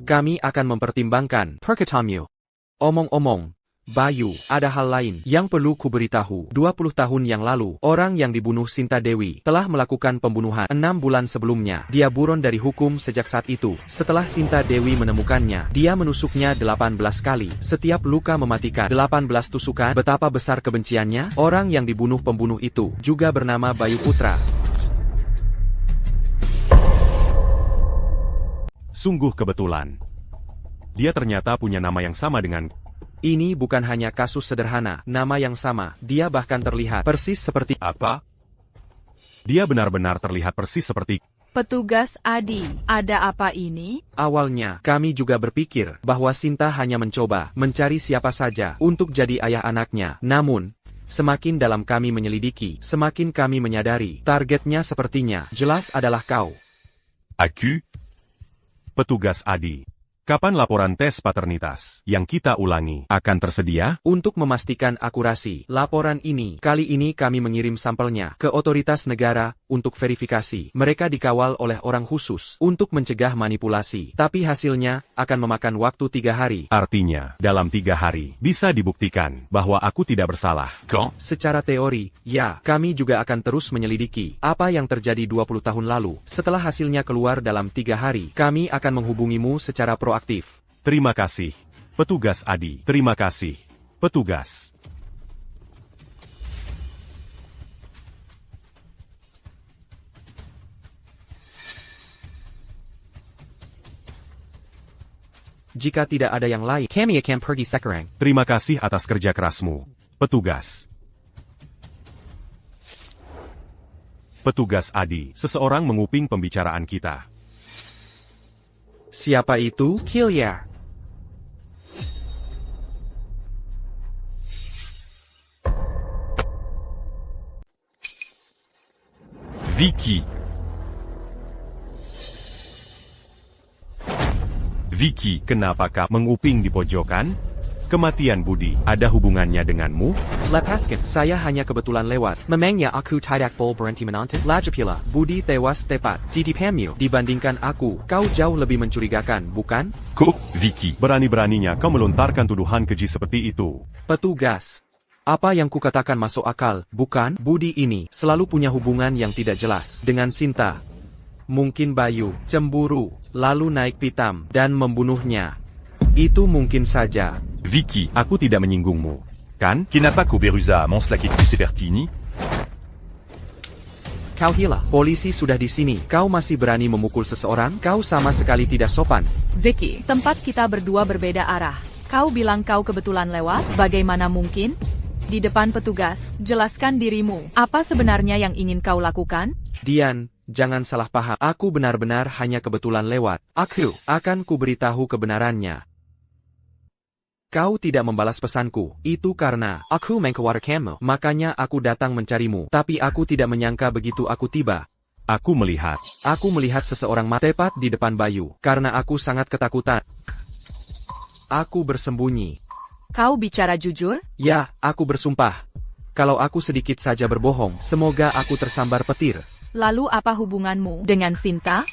Kami akan mempertimbangkan perkataanmu. Omong-omong, Bayu, ada hal lain yang perlu kuberitahu. 20 tahun yang lalu, orang yang dibunuh Sinta Dewi telah melakukan pembunuhan 6 bulan sebelumnya. Dia buron dari hukum sejak saat itu. Setelah Sinta Dewi menemukannya, dia menusuknya 18 kali. Setiap luka mematikan. 18 tusukan. Betapa besar kebenciannya? Orang yang dibunuh pembunuh itu juga bernama Bayu Putra. Sungguh kebetulan. Dia ternyata punya nama yang sama dengan... Ini bukan hanya kasus sederhana, nama yang sama, dia bahkan terlihat persis seperti... Apa? Dia benar-benar terlihat persis seperti... Petugas Adi, ada apa ini? Awalnya, kami juga berpikir bahwa Sinta hanya mencoba mencari siapa saja untuk jadi ayah anaknya. Namun, semakin dalam kami menyelidiki, semakin kami menyadari, targetnya sepertinya jelas adalah kau. Aku, Petugas Adi. Kapan laporan tes paternitas yang kita ulangi akan tersedia? Untuk memastikan akurasi laporan ini, kali ini kami mengirim sampelnya ke otoritas negara untuk verifikasi. Mereka dikawal oleh orang khusus untuk mencegah manipulasi, tapi hasilnya akan memakan waktu 3 hari. Artinya, dalam 3 hari, bisa dibuktikan bahwa aku tidak bersalah. quand? Secara teori, ya, kami juga akan terus menyelidiki apa yang terjadi 20 tahun lalu. Setelah hasilnya keluar dalam 3 hari, kami akan menghubungimu secara proaktif. Terima kasih, Petugas Adi. Terima kasih, Petugas. Jika tidak ada yang lain, kami akan pergi sekarang. Terima kasih atas kerja kerasmu, Petugas. Petugas Adi, seseorang menguping pembicaraan kita. Siapa itu? Kilya. Vicky. Vicky, Kenapakah menguping di pojokan? Kematian Budi, ada hubungannya denganmu? Lepaskan, saya hanya kebetulan lewat. Memangnya aku tidak boleh berhenti menonton? Lagipula, Budi tewas tepat di depanmu. Dibandingkan aku, kau jauh lebih mencurigakan, bukan? Ko, Vicky. Berani-beraninya kau melontarkan tuduhan keji seperti itu. Petugas. Apa yang kukatakan masuk akal, bukan? Budi ini selalu punya hubungan yang tidak jelas dengan Sinta. Mungkin Bayu cemburu, lalu naik pitam dan membunuhnya. Itu mungkin saja. Vicky, Aku tidak menyinggungmu, kan? qui n'a pas qu'Auberuza à Mons-Laquecus et Pertigny? Kau hilang. Polisi sudah di sini. Kau masih berani memukul seseorang? Kau sama sekali tidak sopan. Vicky, tempat kita berdua berbeda arah. Kau bilang kau kebetulan lewat? Bagaimana mungkin? Di depan petugas, jelaskan dirimu. Apa sebenarnya yang ingin kau lakukan? Dian, jangan salah paham. Aku benar-benar hanya kebetulan lewat. Aku akan kuberitahu kebenarannya. Kau tidak membalas pesanku, itu karena aku mengkhawatirkanmu. Makanya aku datang mencarimu, tapi aku tidak menyangka begitu aku tiba. Aku melihat seseorang mati tepat di depan Bayu, karena aku sangat ketakutan. Aku bersembunyi. Kau bicara jujur? Ya, aku bersumpah. Kalau aku sedikit saja berbohong, semoga aku tersambar petir. Lalu apa hubunganmu dengan Sinta?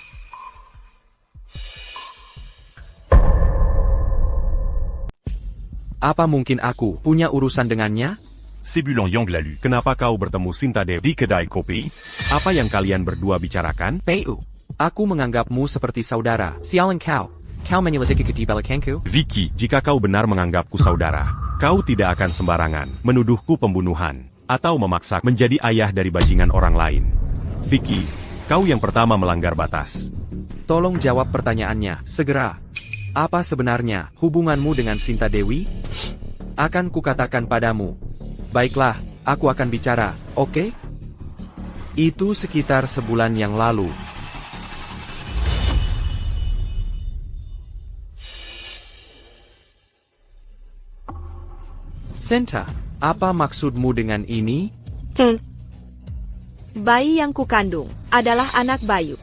Apa mungkin aku punya urusan dengannya? Sébulan Yang l'a lu. kenapa kau bertemu Sinta Dev di kedai kopi? Apa yang kalian berdua bicarakan? Pu. Aku menganggapmu seperti saudara. Sialan kau. Kau menyelidiki ketibalakanku? Vicky, Jika kau benar menganggapku saudara, kau tidak akan sembarangan menuduhku pembunuhan atau memaksa menjadi ayah dari bajingan orang lain. Vicky, kau yang pertama melanggar batas. Tolong jawab pertanyaannya, segera. Apa sebenarnya hubunganmu dengan Sinta Dewi? Akan kukatakan padamu. Baiklah, aku akan bicara, oke? Itu sekitar sebulan yang lalu. Sinta, apa maksudmu dengan ini? Bayi yang kukandung adalah anak Bayu.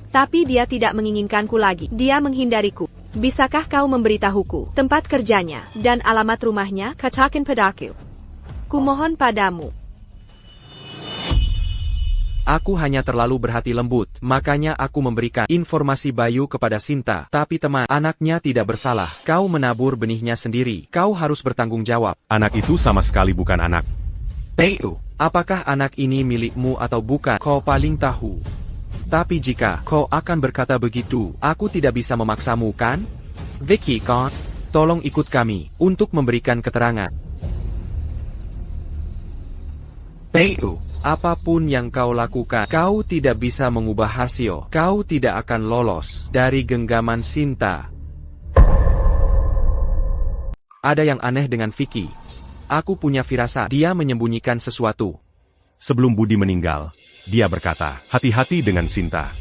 Tapi dia tidak menginginkanku lagi. Dia menghindariku. Bisakah kau memberitahuku tempat kerjanya dan alamat rumahnya? Katakan padaku. Kumohon padamu. Aku hanya terlalu berhati lembut, makanya aku memberikan informasi Bayu kepada Sinta. Tapi teman, anaknya tidak bersalah. Kau menabur benihnya sendiri. Kau harus bertanggung jawab. Anak itu sama sekali bukan anak. Pu, apakah anak ini milikmu atau bukan? Kau paling tahu. Tapi jika kau akan berkata begitu, aku tidak bisa memaksamu, kan? Vicky, tolong ikut kami untuk memberikan keterangan. Pu, apapun yang kau lakukan, kau tidak bisa mengubah hasil. Kau tidak akan lolos dari genggaman Sinta. Ada yang aneh dengan Vicky. Aku punya firasat dia menyembunyikan sesuatu. Sebelum Budi meninggal, dia berkata, hati-hati dengan Sinta.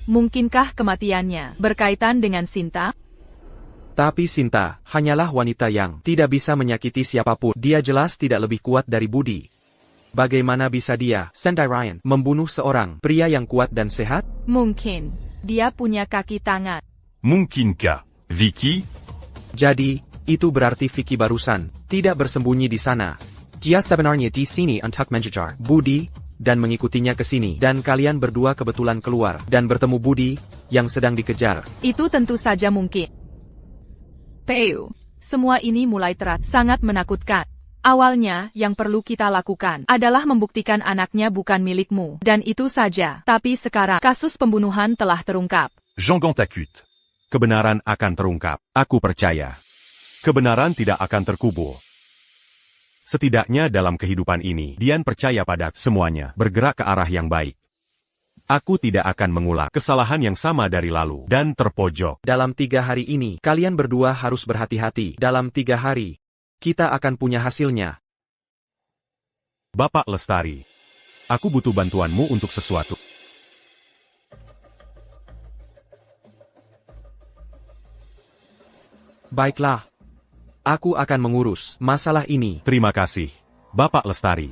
Mungkinkah kematiannya berkaitan dengan Sinta? Tapi Sinta hanyalah wanita yang tidak bisa menyakiti siapapun. Dia jelas tidak lebih kuat dari Budi. Bagaimana bisa dia, Sendai Ryan, membunuh seorang pria yang kuat dan sehat? Mungkin. Dia punya kaki tangan. Mungkinkah? Vicky? Jadi, itu berarti Vicky barusan tidak bersembunyi di sana. Dia sebenarnya di sini untuk mengejar Budi dan mengikutinya ke sini. Dan kalian berdua kebetulan keluar dan bertemu Budi yang sedang dikejar. Itu tentu saja mungkin. Peu. Semua ini mulai sangat menakutkan. Awalnya, yang perlu kita lakukan adalah membuktikan anaknya bukan milikmu. Dan itu saja. Tapi sekarang, kasus pembunuhan telah terungkap. Jean Gantakut. Kebenaran akan terungkap. Aku percaya. Kebenaran tidak akan terkubur. Setidaknya dalam kehidupan ini, Dian percaya pada semuanya bergerak ke arah yang baik. Aku tidak akan mengulang kesalahan yang sama dari lalu dan terpojok. Dalam 3 hari ini, kalian berdua harus berhati-hati. Dalam 3 hari, kita akan punya hasilnya. Bapak Lestari, aku butuh bantuanmu untuk sesuatu. Baiklah. Aku akan mengurus masalah ini. Terima kasih, Bapak Lestari.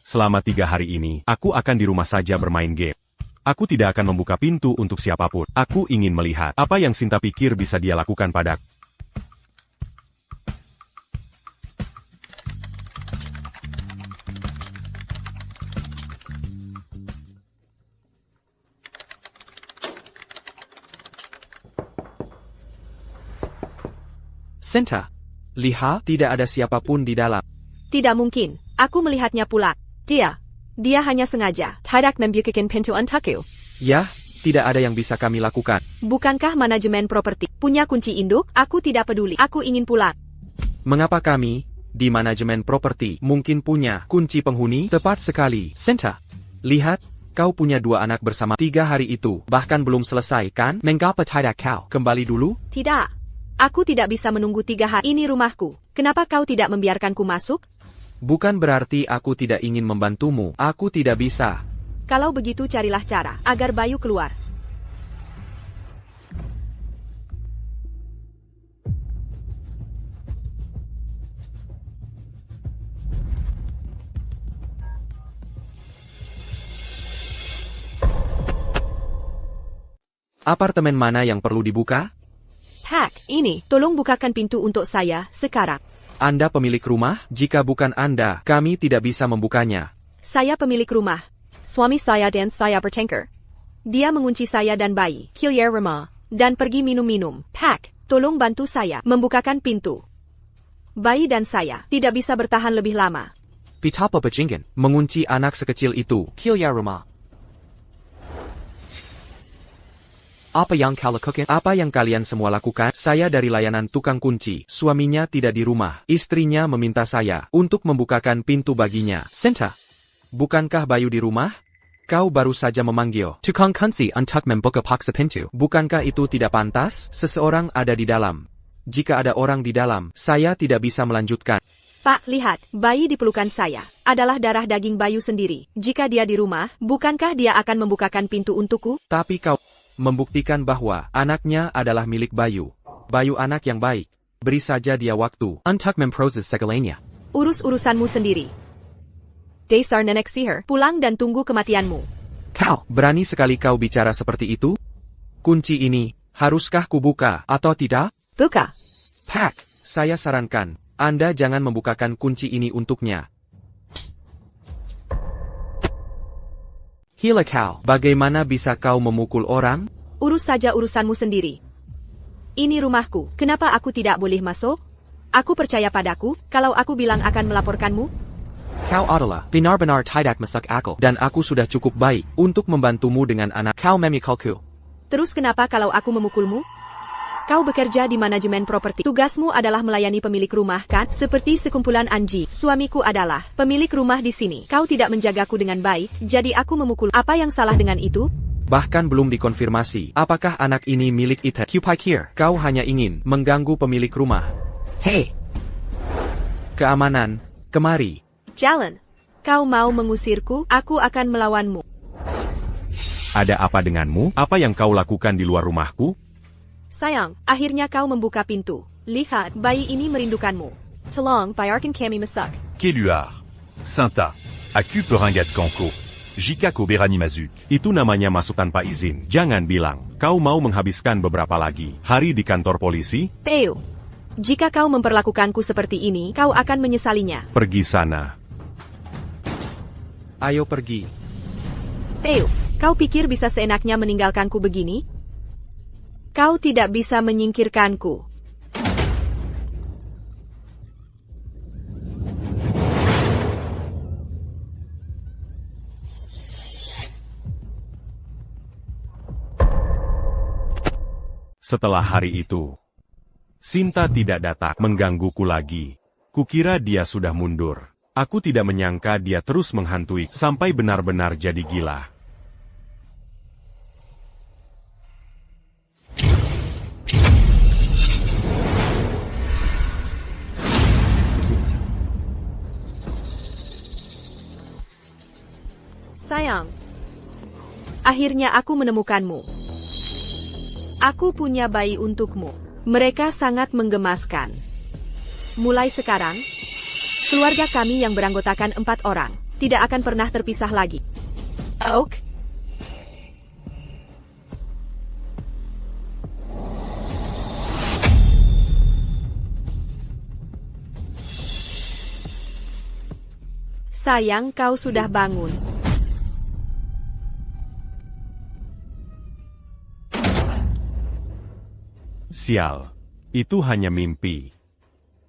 Selama 3 hari ini, aku akan di rumah saja bermain game. Aku tidak akan membuka pintu untuk siapapun. Aku ingin melihat apa yang Sinta pikir bisa dia lakukan padaku. Sinta, lihat tidak ada siapapun di dalam. Tidak mungkin. Aku melihatnya pula. Dia hanya sengaja. Tidak membukakan pintu untukku. Ya, tidak ada yang bisa kami lakukan. Bukankah manajemen properti punya kunci induk? Aku tidak peduli. Aku ingin pulang. Mengapa kami, di manajemen properti, mungkin punya kunci penghuni? Tepat sekali. Sinta, lihat, kau punya 2 anak bersama 3 hari itu. Bahkan belum selesai, kan? Mengapa tidak kau kembali dulu? Tidak. Aku tidak bisa menunggu 3 hari. Ini rumahku. Kenapa kau tidak membiarkanku masuk? Bukan berarti aku tidak ingin membantumu. Aku tidak bisa. Kalau begitu carilah cara agar Bayu keluar. Apartemen mana yang perlu dibuka? Hack, ini, tolong bukakan pintu untuk saya sekarang. Anda pemilik rumah? Jika bukan Anda, kami tidak bisa membukanya. Saya pemilik rumah. Suami saya dan saya bertengkar. Dia mengunci saya dan bayi, Kilir rumah, dan pergi minum-minum. Hack, tolong bantu saya membukakan pintu. Bayi dan saya tidak bisa bertahan lebih lama. Betapa bajingan mengunci anak sekecil itu. Kilia rumah. Apa yang kau lakukan? Apa yang kalian semua lakukan? Saya dari layanan tukang kunci. Suaminya tidak di rumah. Istrinya meminta saya untuk membukakan pintu baginya. Sinta, bukankah Bayu di rumah? Kau baru saja memanggil tukang kunci untuk membuka paksa pintu. Bukankah itu tidak pantas? Seseorang ada di dalam. Jika ada orang di dalam, saya tidak bisa melanjutkan. Pak, lihat, bayi di pelukan saya adalah darah daging Bayu sendiri. Jika dia di rumah, bukankah dia akan membukakan pintu untukku? Tapi kau membuktikan bahwa anaknya adalah milik Bayu. Bayu anak yang baik. Beri saja dia waktu untuk memproses segalanya. Urus urusanmu sendiri. Dasar nenek sihir, pulang dan tunggu kematianmu. Kau, berani sekali kau bicara seperti itu? Kunci ini, haruskah kubuka atau tidak? Buka. Pak, saya sarankan, Anda jangan membukakan kunci ini untuknya. Hila kau, bagaimana bisa kau memukul orang? Urus saja urusanmu sendiri. Ini rumahku, kenapa aku tidak boleh masuk? Aku percaya padaku, kalau aku bilang akan melaporkanmu? Kau adalah benar-benar tidak masuk akal, dan aku sudah cukup baik untuk membantumu dengan anak kau memikulku. Terus kenapa kalau aku memukulmu? Kau bekerja di manajemen properti. Tugasmu adalah melayani pemilik rumah, kan? Seperti sekumpulan anjing. Suamiku adalah pemilik rumah di sini. Kau tidak menjagaku dengan baik, jadi aku memukul. Apa yang salah dengan itu? Bahkan belum dikonfirmasi, apakah anak ini milik Ethan. Kupikir, kau hanya ingin mengganggu pemilik rumah. Hei! Keamanan, kemari. Jalan. Kau mau mengusirku? Aku akan melawanmu. Ada apa denganmu? Apa yang kau lakukan di luar rumahku? Sayang, akhirnya kau membuka pintu. Lihat, bayi ini merindukanmu. Tolong bayarkan kami masak. Keluar. Sinta. Aku Peringat Kanko. Jikako Berani Mazuk. Itu namanya masuk tanpa izin. Jangan bilang, kau mau menghabiskan beberapa lagi hari di kantor polisi? Peu. Jika kau memperlakukanku seperti ini, kau akan menyesalinya. Pergi sana. Ayo pergi. Peu, kau pikir bisa seenaknya meninggalkanku begini? Kau tidak bisa menyingkirkanku. Setelah hari itu, Sinta tidak datang menggangguku lagi. Kukira dia sudah mundur. Aku tidak menyangka dia terus menghantui sampai benar-benar jadi gila. Sayang. Akhirnya aku menemukanmu. Aku punya bayi untukmu. Mereka sangat menggemaskan. Mulai sekarang, keluarga kami yang beranggotakan 4 orang, tidak akan pernah terpisah lagi. Oak? Sayang, kau sudah bangun. Sial, itu hanya mimpi.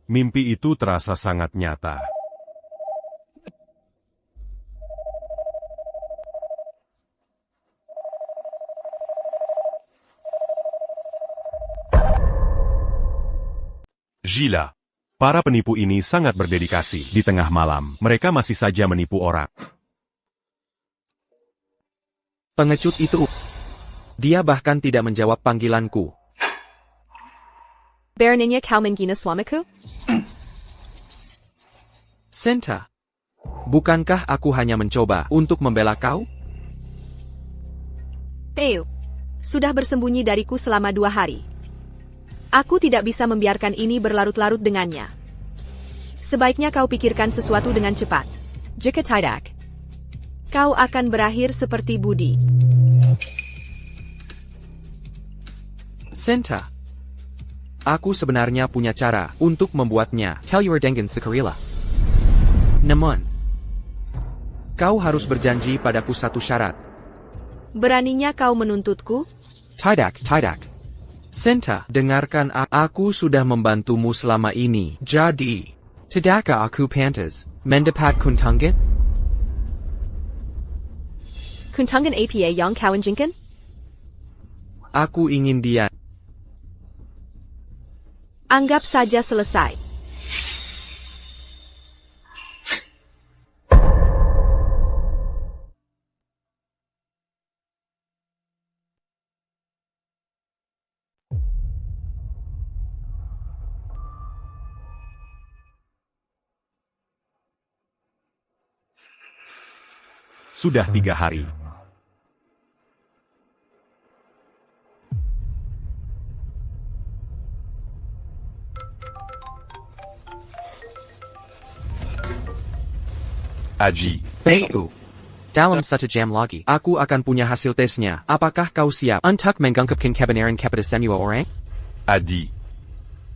Mimpi itu terasa sangat nyata. Gila. Para penipu ini sangat berdedikasi. Di tengah malam, mereka masih saja menipu orang. Pengecut itu. Dia bahkan tidak menjawab panggilanku. Beraninya kau menghina suamiku? Sinta. Bukankah aku hanya mencoba untuk membela kau? Peu, sudah bersembunyi dariku selama 2 hari. Aku tidak bisa membiarkan ini berlarut-larut dengannya. Sebaiknya kau pikirkan sesuatu dengan cepat. Jika tidak, kau akan berakhir seperti Budi. Sinta. Aku sebenarnya punya cara untuk membuatnya Kalyur dengan Sekarila. Namun, kau harus berjanji padaku satu syarat. Beraninya kau menuntutku? Tidak. Sinta, dengarkan aku sudah membantumu selama ini. Jadi, tidakkah aku pantas mendapat kuntungan? Kuntungan apa yang kau inginkan? Aku ingin dia. Anggap saja selesai. Sudah 3 hari. Aji. Peu. Dalam 1 jam lagi, aku akan punya hasil tesnya. Apakah kau siap untuk mengungkapkan kebenaran kepada semua orang? Adi.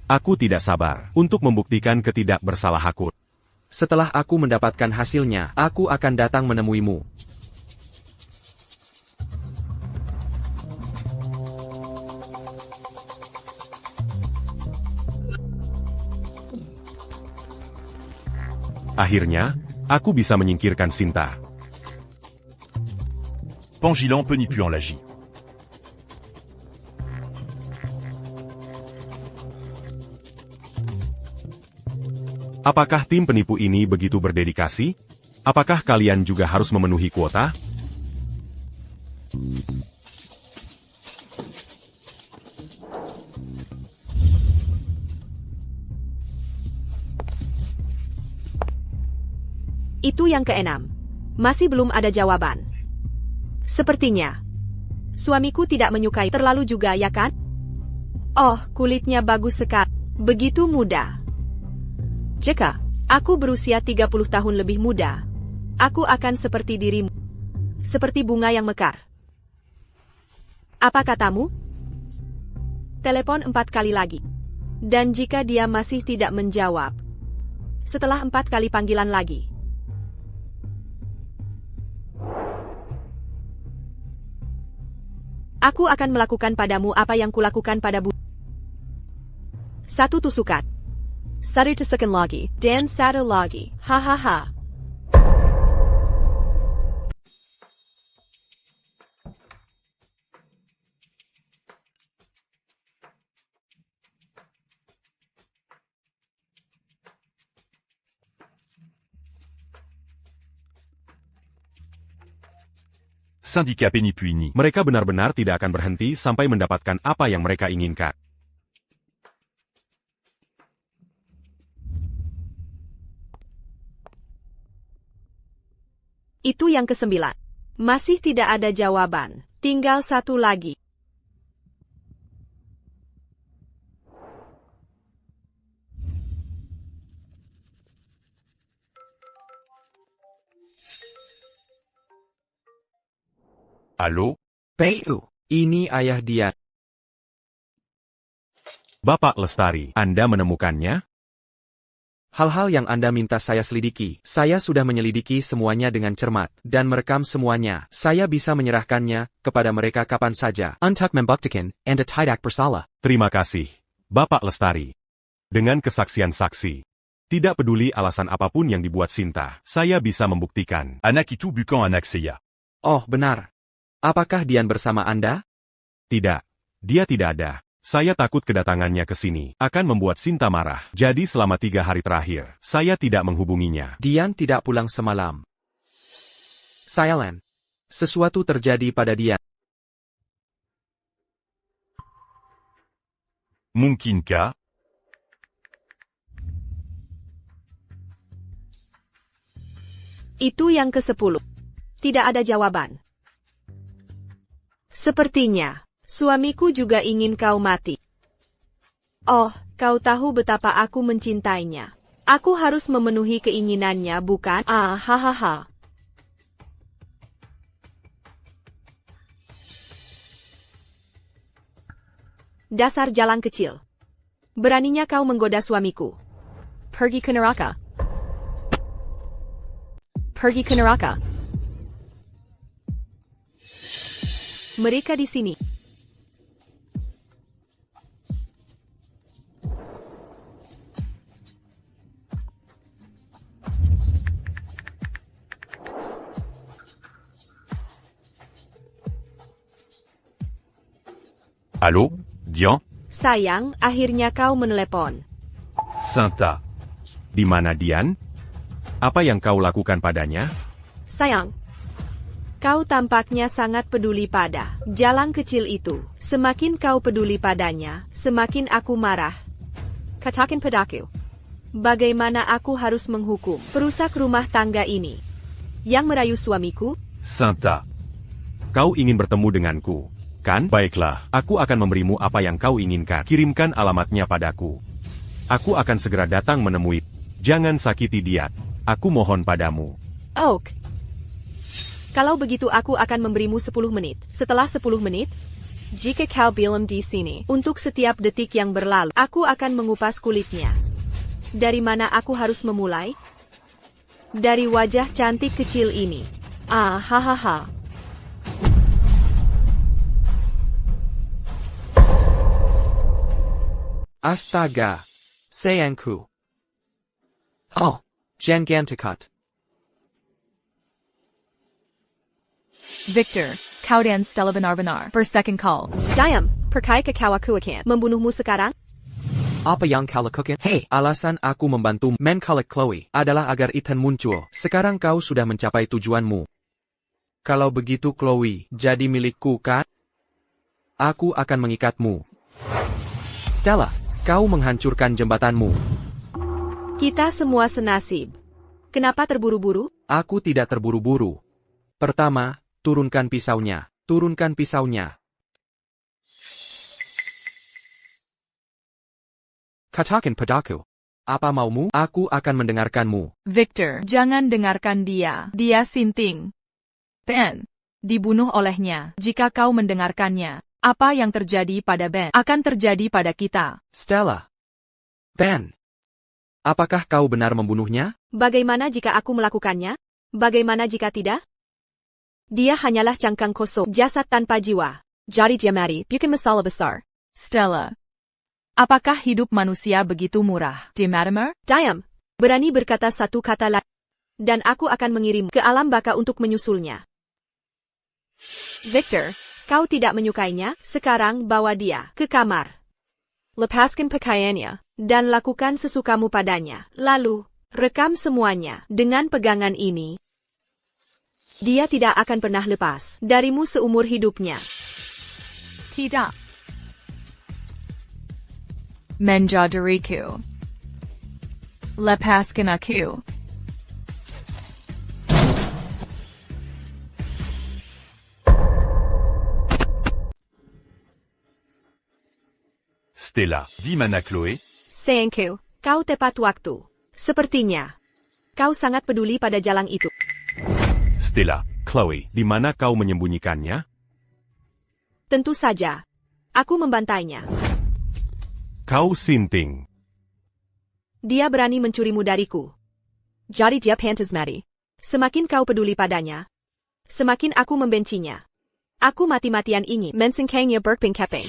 Aku tidak sabar untuk membuktikan ketidakbersalahanku. Setelah aku mendapatkan hasilnya, aku akan datang menemuimu. Akhirnya, aku bisa menyingkirkan Sinta. Pangilan peut ni plus en l'agi. Apakah tim penipu ini begitu berdedikasi? Apakah kalian juga harus memenuhi kuota? Itu yang keenam. Masih belum ada jawaban. Sepertinya, suamiku tidak menyukai terlalu juga, ya kan? Oh, kulitnya bagus sekali. Begitu muda. Jika aku berusia 30 tahun lebih muda, aku akan seperti dirimu. Seperti bunga yang mekar. Apa katamu? Telepon 4 kali lagi. Dan jika dia masih tidak menjawab, setelah 4 kali panggilan lagi, aku akan melakukan padamu apa yang kulakukan pada Satu tusukan. Satu tusukan lagi. Dan satu lagi. Hahaha. Syndicat Penny-Puini. Mereka benar-benar tidak akan berhenti sampai mendapatkan apa yang mereka inginkan. Itu yang ke-9. Masih tidak ada jawaban. Tinggal satu lagi. Halo? Pu, ini ayah Dian. Bapak Lestari, Anda menemukannya? Hal-hal yang Anda minta saya selidiki, saya sudah menyelidiki semuanya dengan cermat, dan merekam semuanya. Saya bisa menyerahkannya kepada mereka kapan saja. Untuk membuktikan, Anda tidak bersalah. Terima kasih, Bapak Lestari. Dengan kesaksian saksi. Tidak peduli alasan apapun yang dibuat Sinta, saya bisa membuktikan. Anak itu bukan anak saya. Oh, benar. Apakah Dian bersama Anda? Tidak, dia tidak ada. Saya takut kedatangannya ke sini akan membuat Sinta marah. Jadi selama 3 hari terakhir, saya tidak menghubunginya. Dian tidak pulang semalam. Sayang, sesuatu terjadi pada Dian. Mungkinkah? Itu yang ke-10. Tidak ada jawaban. Sepertinya, suamiku juga ingin kau mati. Oh, kau tahu betapa aku mencintainya. Aku harus memenuhi keinginannya, bukan? Ah, hahaha. Dasar jalan kecil. Beraninya kau menggoda suamiku. Pergi ke neraka. Pergi ke neraka. Mereka di sini. Halo, Dian? Sayang, akhirnya kau menelepon. Sinta. Di mana Dian? Apa yang kau lakukan padanya? Sayang, kau tampaknya sangat peduli pada jalan kecil itu. Semakin kau peduli padanya, semakin aku marah. Katakan padaku, bagaimana aku harus menghukum perusak rumah tangga ini yang merayu suamiku? Sinta. Kau ingin bertemu denganku, kan? Baiklah, aku akan memberimu apa yang kau inginkan. Kirimkan alamatnya padaku. Aku akan segera datang menemui. Jangan sakiti dia. Aku mohon padamu. Oak. Kalau begitu aku akan memberimu 10 menit. Setelah 10 menit, jika kau bilang di sini, untuk setiap detik yang berlalu, aku akan mengupas kulitnya. Dari mana aku harus memulai? Dari wajah cantik kecil ini. Ah, hahaha. Astaga. Sayangku. Oh, jangan dekat. Victor, kau dan Stella benar-benar bersecond call. Diam, perkai ke kau aku akan membunuhmu sekarang? Apa yang kau lakukan? Hei, alasan aku membantu mencolok Chloe adalah agar Ethan muncul. Sekarang kau sudah mencapai tujuanmu. Kalau begitu Chloe, jadi milikku kan? Aku akan mengikatmu. Stella, kau menghancurkan jembatanmu. Kita semua senasib. Kenapa terburu-buru? Aku tidak terburu-buru. Pertama, turunkan pisaunya. Turunkan pisaunya. Katakan padaku. Apa maumu? Aku akan mendengarkanmu. Victor, jangan dengarkan dia. Dia sinting. Ben dibunuh olehnya. Jika kau mendengarkannya, apa yang terjadi pada Ben akan terjadi pada kita. Stella. Ben. Apakah kau benar membunuhnya? Bagaimana jika aku melakukannya? Bagaimana jika tidak? Dia hanyalah cangkang kosong, jasad tanpa jiwa. Jadi dia mati, bukan masalah besar. Stella. Apakah hidup manusia begitu murah? Di Mortimer? Diam. Berani berkata satu kata lagi. Dan aku akan mengirim ke alam baka untuk menyusulnya. Victor, kau tidak menyukainya? Sekarang bawa dia ke kamar. Lepaskan pakaiannya, dan lakukan sesukamu padanya. Lalu, rekam semuanya. Dengan pegangan ini, dia tidak akan pernah lepas darimu seumur hidupnya. Tidak. Menjadariku. Lepaskan aku. Stella, dit Mana Chloé. Sayangku, kau tepat waktu. Sepertinya, kau sangat peduli pada jalang itu. Stella, Chloe, di mana kau menyembunyikannya? Tentu saja. Aku membantainya. Kau sinting. Dia berani mencurimu dariku. Jadi dia pantas mati. Semakin kau peduli padanya, semakin aku membencinya. Aku mati-matian ingin mensengkengnya berpengkepeng.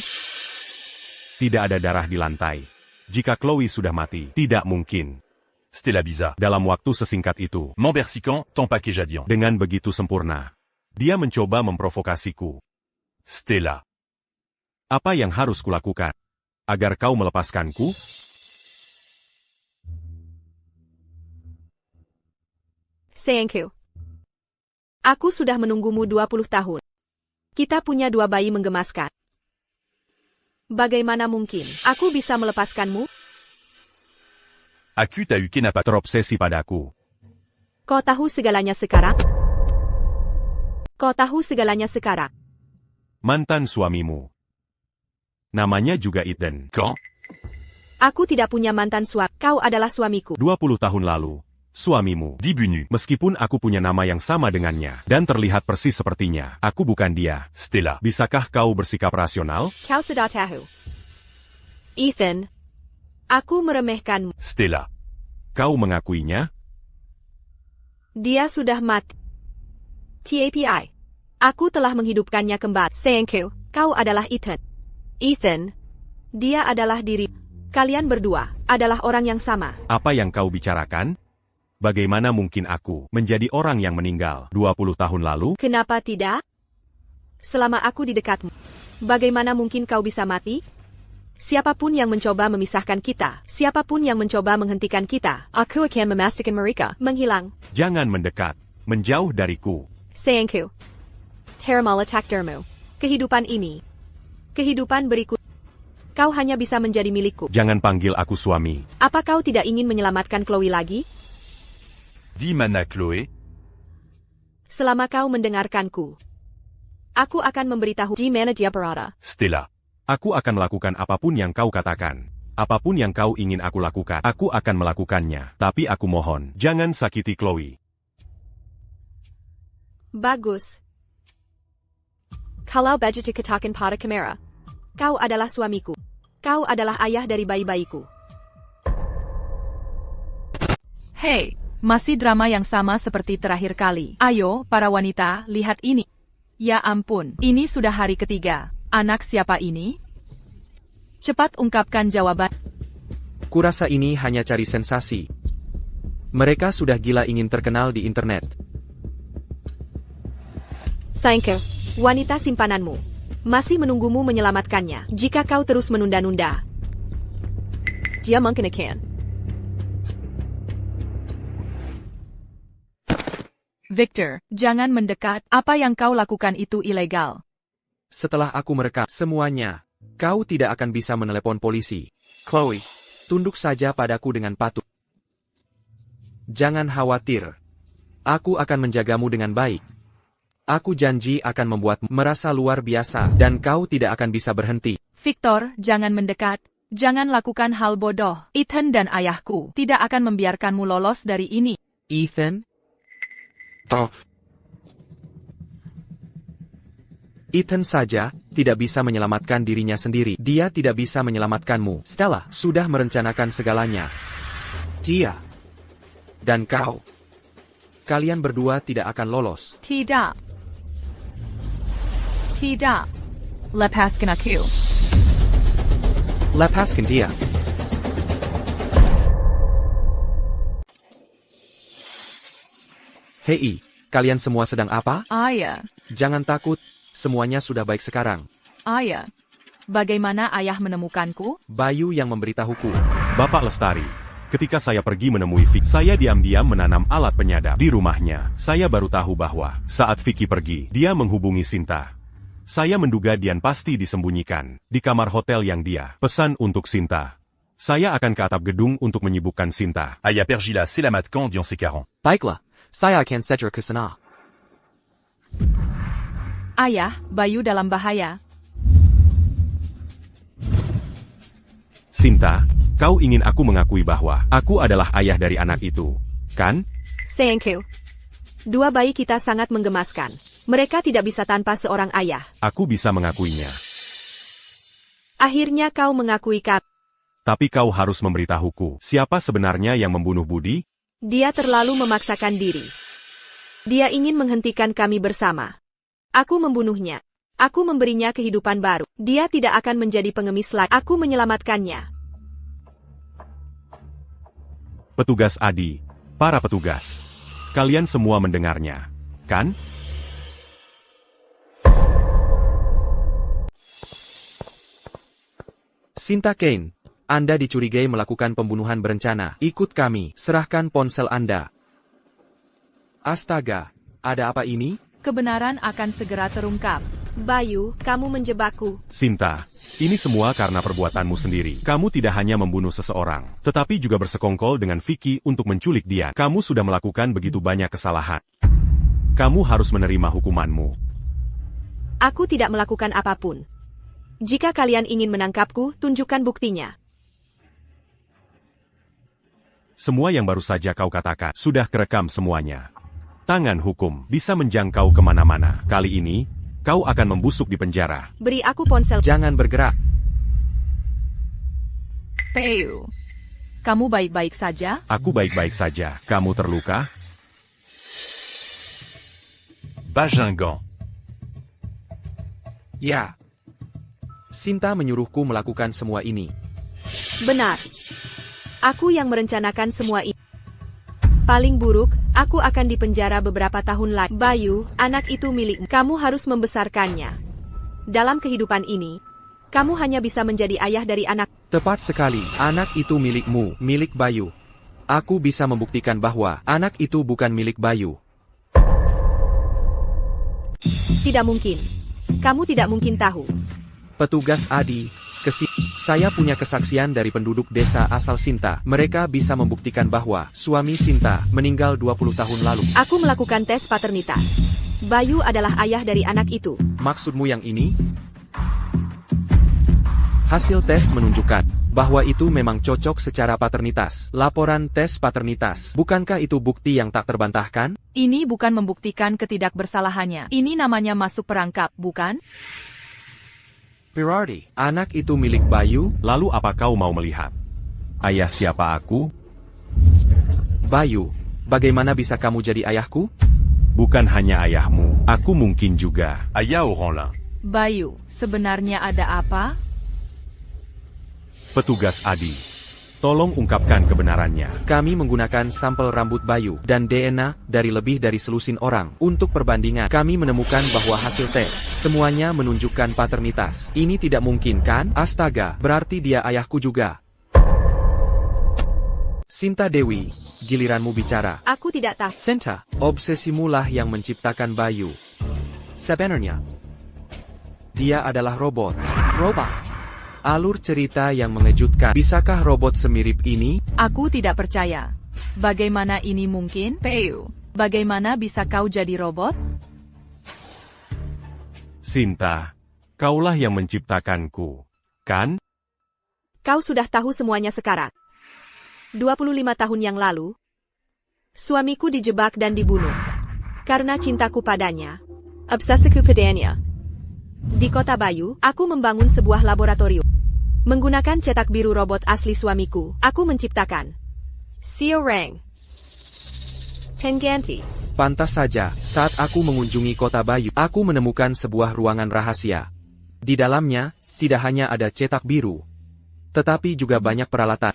Tidak ada darah di lantai. Jika Chloe sudah mati, tidak mungkin. Stella Biza. Dalam waktu sesingkat itu, Membersican, ton paquet Jadian. dengan begitu sempurna, dia mencoba memprovokasiku. Stella. Apa yang harus kulakukan? Agar kau melepaskanku? Sayangku, aku sudah menunggumu 20 tahun. Kita punya 2 bayi menggemaskan. Bagaimana mungkin aku bisa melepaskanmu? Aku t'as eu n'a pas. Terobsesi padaku. Kau tahu segalanya sekarang? Kau tahu segalanya sekarang? Mantan suamimu. Namanya juga Eden. Quand? Aku tidak punya mantan suami. Kau adalah suamiku. 20 tahun lalu. Suamimu. Dit Bunu. Meskipun aku punya nama yang sama dengannya, dan terlihat persis sepertinya, aku bukan dia. Stella. Bisakah kau bersikap rasional? Kau sudah tahu. Ethan, aku meremehkanmu. Stella. Kau mengakuinya? Dia sudah mati. TAPI. Aku telah menghidupkannya kembali. Sayangku, kau adalah Ethan. Ethan, dia adalah diri. Kalian berdua adalah orang yang sama. Apa yang kau bicarakan? Bagaimana mungkin aku menjadi orang yang meninggal 20 tahun lalu? Kenapa tidak? Selama aku di dekatmu, bagaimana mungkin kau bisa mati? Siapapun yang mencoba memisahkan kita, siapapun yang mencoba menghentikan kita, aku akan memastikan mereka menghilang. Jangan mendekat, menjauh dariku. Sayangku, Termal takdirmu. Kehidupan ini, kehidupan berikut, kau hanya bisa menjadi milikku. Jangan panggil aku suami. Apa kau tidak ingin menyelamatkan Chloe lagi? Dit Mana Chloé. Selama kau mendengarkanku, aku akan memberitahu di mana dia berada. Stella. Aku akan melakukan apapun yang kau katakan. Apapun yang kau ingin aku lakukan, aku akan melakukannya. Tapi aku mohon, jangan sakiti Chloe. Bagus. Kalau begitu katakan pada kamera, kau adalah suamiku. Kau adalah ayah dari bayi-bayiku. Hei, masih drama yang sama seperti terakhir kali. Ayo, para wanita, lihat ini. Ya ampun, ini sudah hari ketiga. Anak siapa ini? Cepat ungkapkan jawaban. Kurasa ini hanya cari sensasi. Mereka sudah gila ingin terkenal di internet. Sayangku, wanita simpananmu masih menunggumu menyelamatkannya jika kau terus menunda-nunda. Dia mungkin akan. Victor, jangan mendekat. Apa yang kau lakukan itu ilegal. Setelah aku merekam semuanya, kau tidak akan bisa menelepon polisi. Chloe, tunduk saja padaku dengan patuh. Jangan khawatir. Aku akan menjagamu dengan baik. Aku janji akan membuatmu merasa luar biasa dan kau tidak akan bisa berhenti. Victor, jangan mendekat. Jangan lakukan hal bodoh. Ethan dan ayahku tidak akan membiarkanmu lolos dari ini. Ethan? Oh. Ethan saja tidak bisa menyelamatkan dirinya sendiri. Dia tidak bisa menyelamatkanmu. Stella sudah merencanakan segalanya. Dia dan kau. Kalian berdua tidak akan lolos. Tidak. Tidak. Lepaskan aku. Lepaskan dia. Hei, kalian semua sedang apa? Ayah. Jangan takut, semuanya sudah baik sekarang. Ayah. Bagaimana ayah menemukanku? Bayu yang memberitahuku. Bapak Lestari, ketika saya pergi menemui Vicky, saya diam-diam menanam alat penyadap di rumahnya. Saya baru tahu bahwa saat Vicky pergi, dia menghubungi Sinta. Saya menduga Dian pasti disembunyikan di kamar hotel yang dia pesan untuk Sinta. Saya akan ke atap gedung untuk menyibukkan Sinta. Aya Pergila, Selamat Camp, Dion Sekarang. Baiklah, saya akan sejar ke sana. Ayah, Bayu dalam bahaya. Sinta, kau ingin aku mengakui bahwa aku adalah ayah dari anak itu, kan? Thank you. Dua bayi kita sangat menggemaskan. Mereka tidak bisa tanpa seorang ayah. Aku bisa mengakuinya. Akhirnya kau mengakui Kap. Tapi kau harus memberitahuku, siapa sebenarnya yang membunuh Budi? Dia terlalu memaksakan diri. Dia ingin menghentikan kami bersama. Aku membunuhnya. Aku memberinya kehidupan baru. Dia tidak akan menjadi pengemis lagi. Aku menyelamatkannya. Petugas Adi, para petugas. Kalian semua mendengarnya, kan? Sinta Kane, Anda dicurigai melakukan pembunuhan berencana. Ikut kami, serahkan ponsel Anda. Astaga, ada apa ini? Kebenaran akan segera terungkap. Bayu, kamu menjebakku. Sinta, ini semua karena perbuatanmu sendiri. Kamu tidak hanya membunuh seseorang, tetapi juga bersekongkol dengan Vicky untuk menculik dia. Kamu sudah melakukan begitu banyak kesalahan. Kamu harus menerima hukumanmu. Aku tidak melakukan apapun. Jika kalian ingin menangkapku, tunjukkan buktinya. Semua yang baru saja kau katakan sudah kerekam semuanya. Tangan hukum bisa menjangkau kemana-mana. Kali ini, kau akan membusuk di penjara. Beri aku ponsel. Jangan bergerak. Bayu. Kamu baik-baik saja? Aku baik-baik saja. Kamu terluka? Bajingan. Ya. Sinta menyuruhku melakukan semua ini. Benar. Aku yang merencanakan semua ini. Paling buruk, aku akan dipenjara beberapa tahun lagi. Bayu, anak itu milikmu. Kamu harus membesarkannya. Dalam kehidupan ini, kamu hanya bisa menjadi ayah dari anak. Tepat sekali, anak itu milikmu, milik Bayu. Aku bisa membuktikan bahwa anak itu bukan milik Bayu. Tidak mungkin. Kamu tidak mungkin tahu. Petugas Adi, saya punya kesaksian dari penduduk desa asal Sinta. Mereka bisa membuktikan bahwa suami Sinta meninggal 20 tahun lalu. Aku melakukan tes paternitas. Bayu adalah ayah dari anak itu. Maksudmu yang ini? Hasil tes menunjukkan bahwa itu memang cocok secara paternitas. Laporan tes paternitas. Bukankah itu bukti yang tak terbantahkan? Ini bukan membuktikan ketidakbersalahannya. Ini namanya masuk perangkap, bukan? Berarti, anak itu milik Bayu? Lalu apa kau mau melihat? Ayah siapa aku? Bayu, bagaimana bisa kamu jadi ayahku? Bukan hanya ayahmu, aku mungkin juga. Aya Oranlin. Bayu, sebenarnya ada apa? Petugas Adi, tolong ungkapkan kebenarannya. Kami menggunakan sampel rambut Bayu dan DNA dari lebih dari selusin orang. Untuk perbandingan, kami menemukan bahwa hasil tes semuanya menunjukkan paternitas. Ini tidak mungkin kan? Astaga, berarti dia ayahku juga. Sinta Dewi, giliranmu bicara. Aku tidak tahu. Sinta, obsesimulah yang menciptakan Bayu. Sebenarnya, dia adalah robot. Robot. Alur cerita yang mengejutkan. Bisakah robot semirip ini? Aku tidak percaya. Bagaimana ini mungkin? Bayu, bagaimana bisa kau jadi robot? Sinta, kaulah yang menciptakanku, kan? Kau sudah tahu semuanya sekarang. 25 tahun yang lalu, suamiku dijebak dan dibunuh. Karena cintaku padanya. Obsesiku padanya. Di Kota Bayu, aku membangun sebuah laboratorium. Menggunakan cetak biru robot asli suamiku, aku menciptakan Seorang Pengganti. Pantas saja, saat aku mengunjungi Kota Bayu, aku menemukan sebuah ruangan rahasia. Di dalamnya, tidak hanya ada cetak biru, tetapi juga banyak peralatan.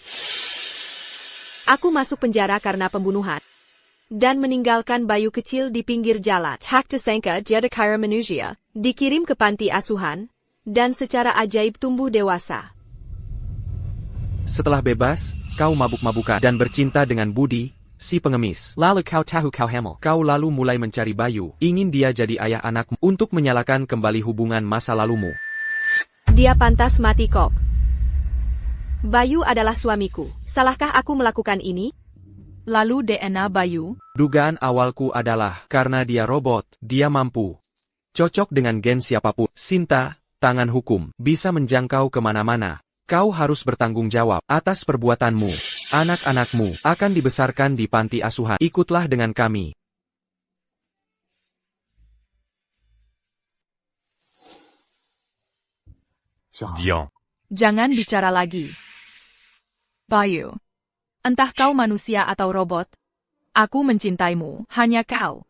Aku masuk penjara karena pembunuhan. Dan meninggalkan bayu kecil di pinggir jalan. Tak disangka dia kaya manusia. Dikirim ke panti asuhan. Dan secara ajaib tumbuh dewasa. Setelah bebas, kau mabuk-mabukan dan bercinta dengan Budi, si pengemis. Lalu kau tahu kau hamil. Kau lalu mulai mencari Bayu. Ingin dia jadi ayah anakmu untuk menyalakan kembali hubungan masa lalumu. Dia pantas mati kok. Bayu adalah suamiku. Salahkah aku melakukan ini? Lalu DNA Bayu, Dugaan awalku adalah karena dia robot, dia mampu cocok dengan gen siapapun. Sinta, tangan hukum, bisa menjangkau kemana-mana. Kau harus bertanggung jawab atas perbuatanmu. Anak-anakmu akan dibesarkan di panti asuhan. Ikutlah dengan kami. Dian. jangan bicara lagi. Bayu, entah kau manusia atau robot, aku mencintaimu, hanya kau.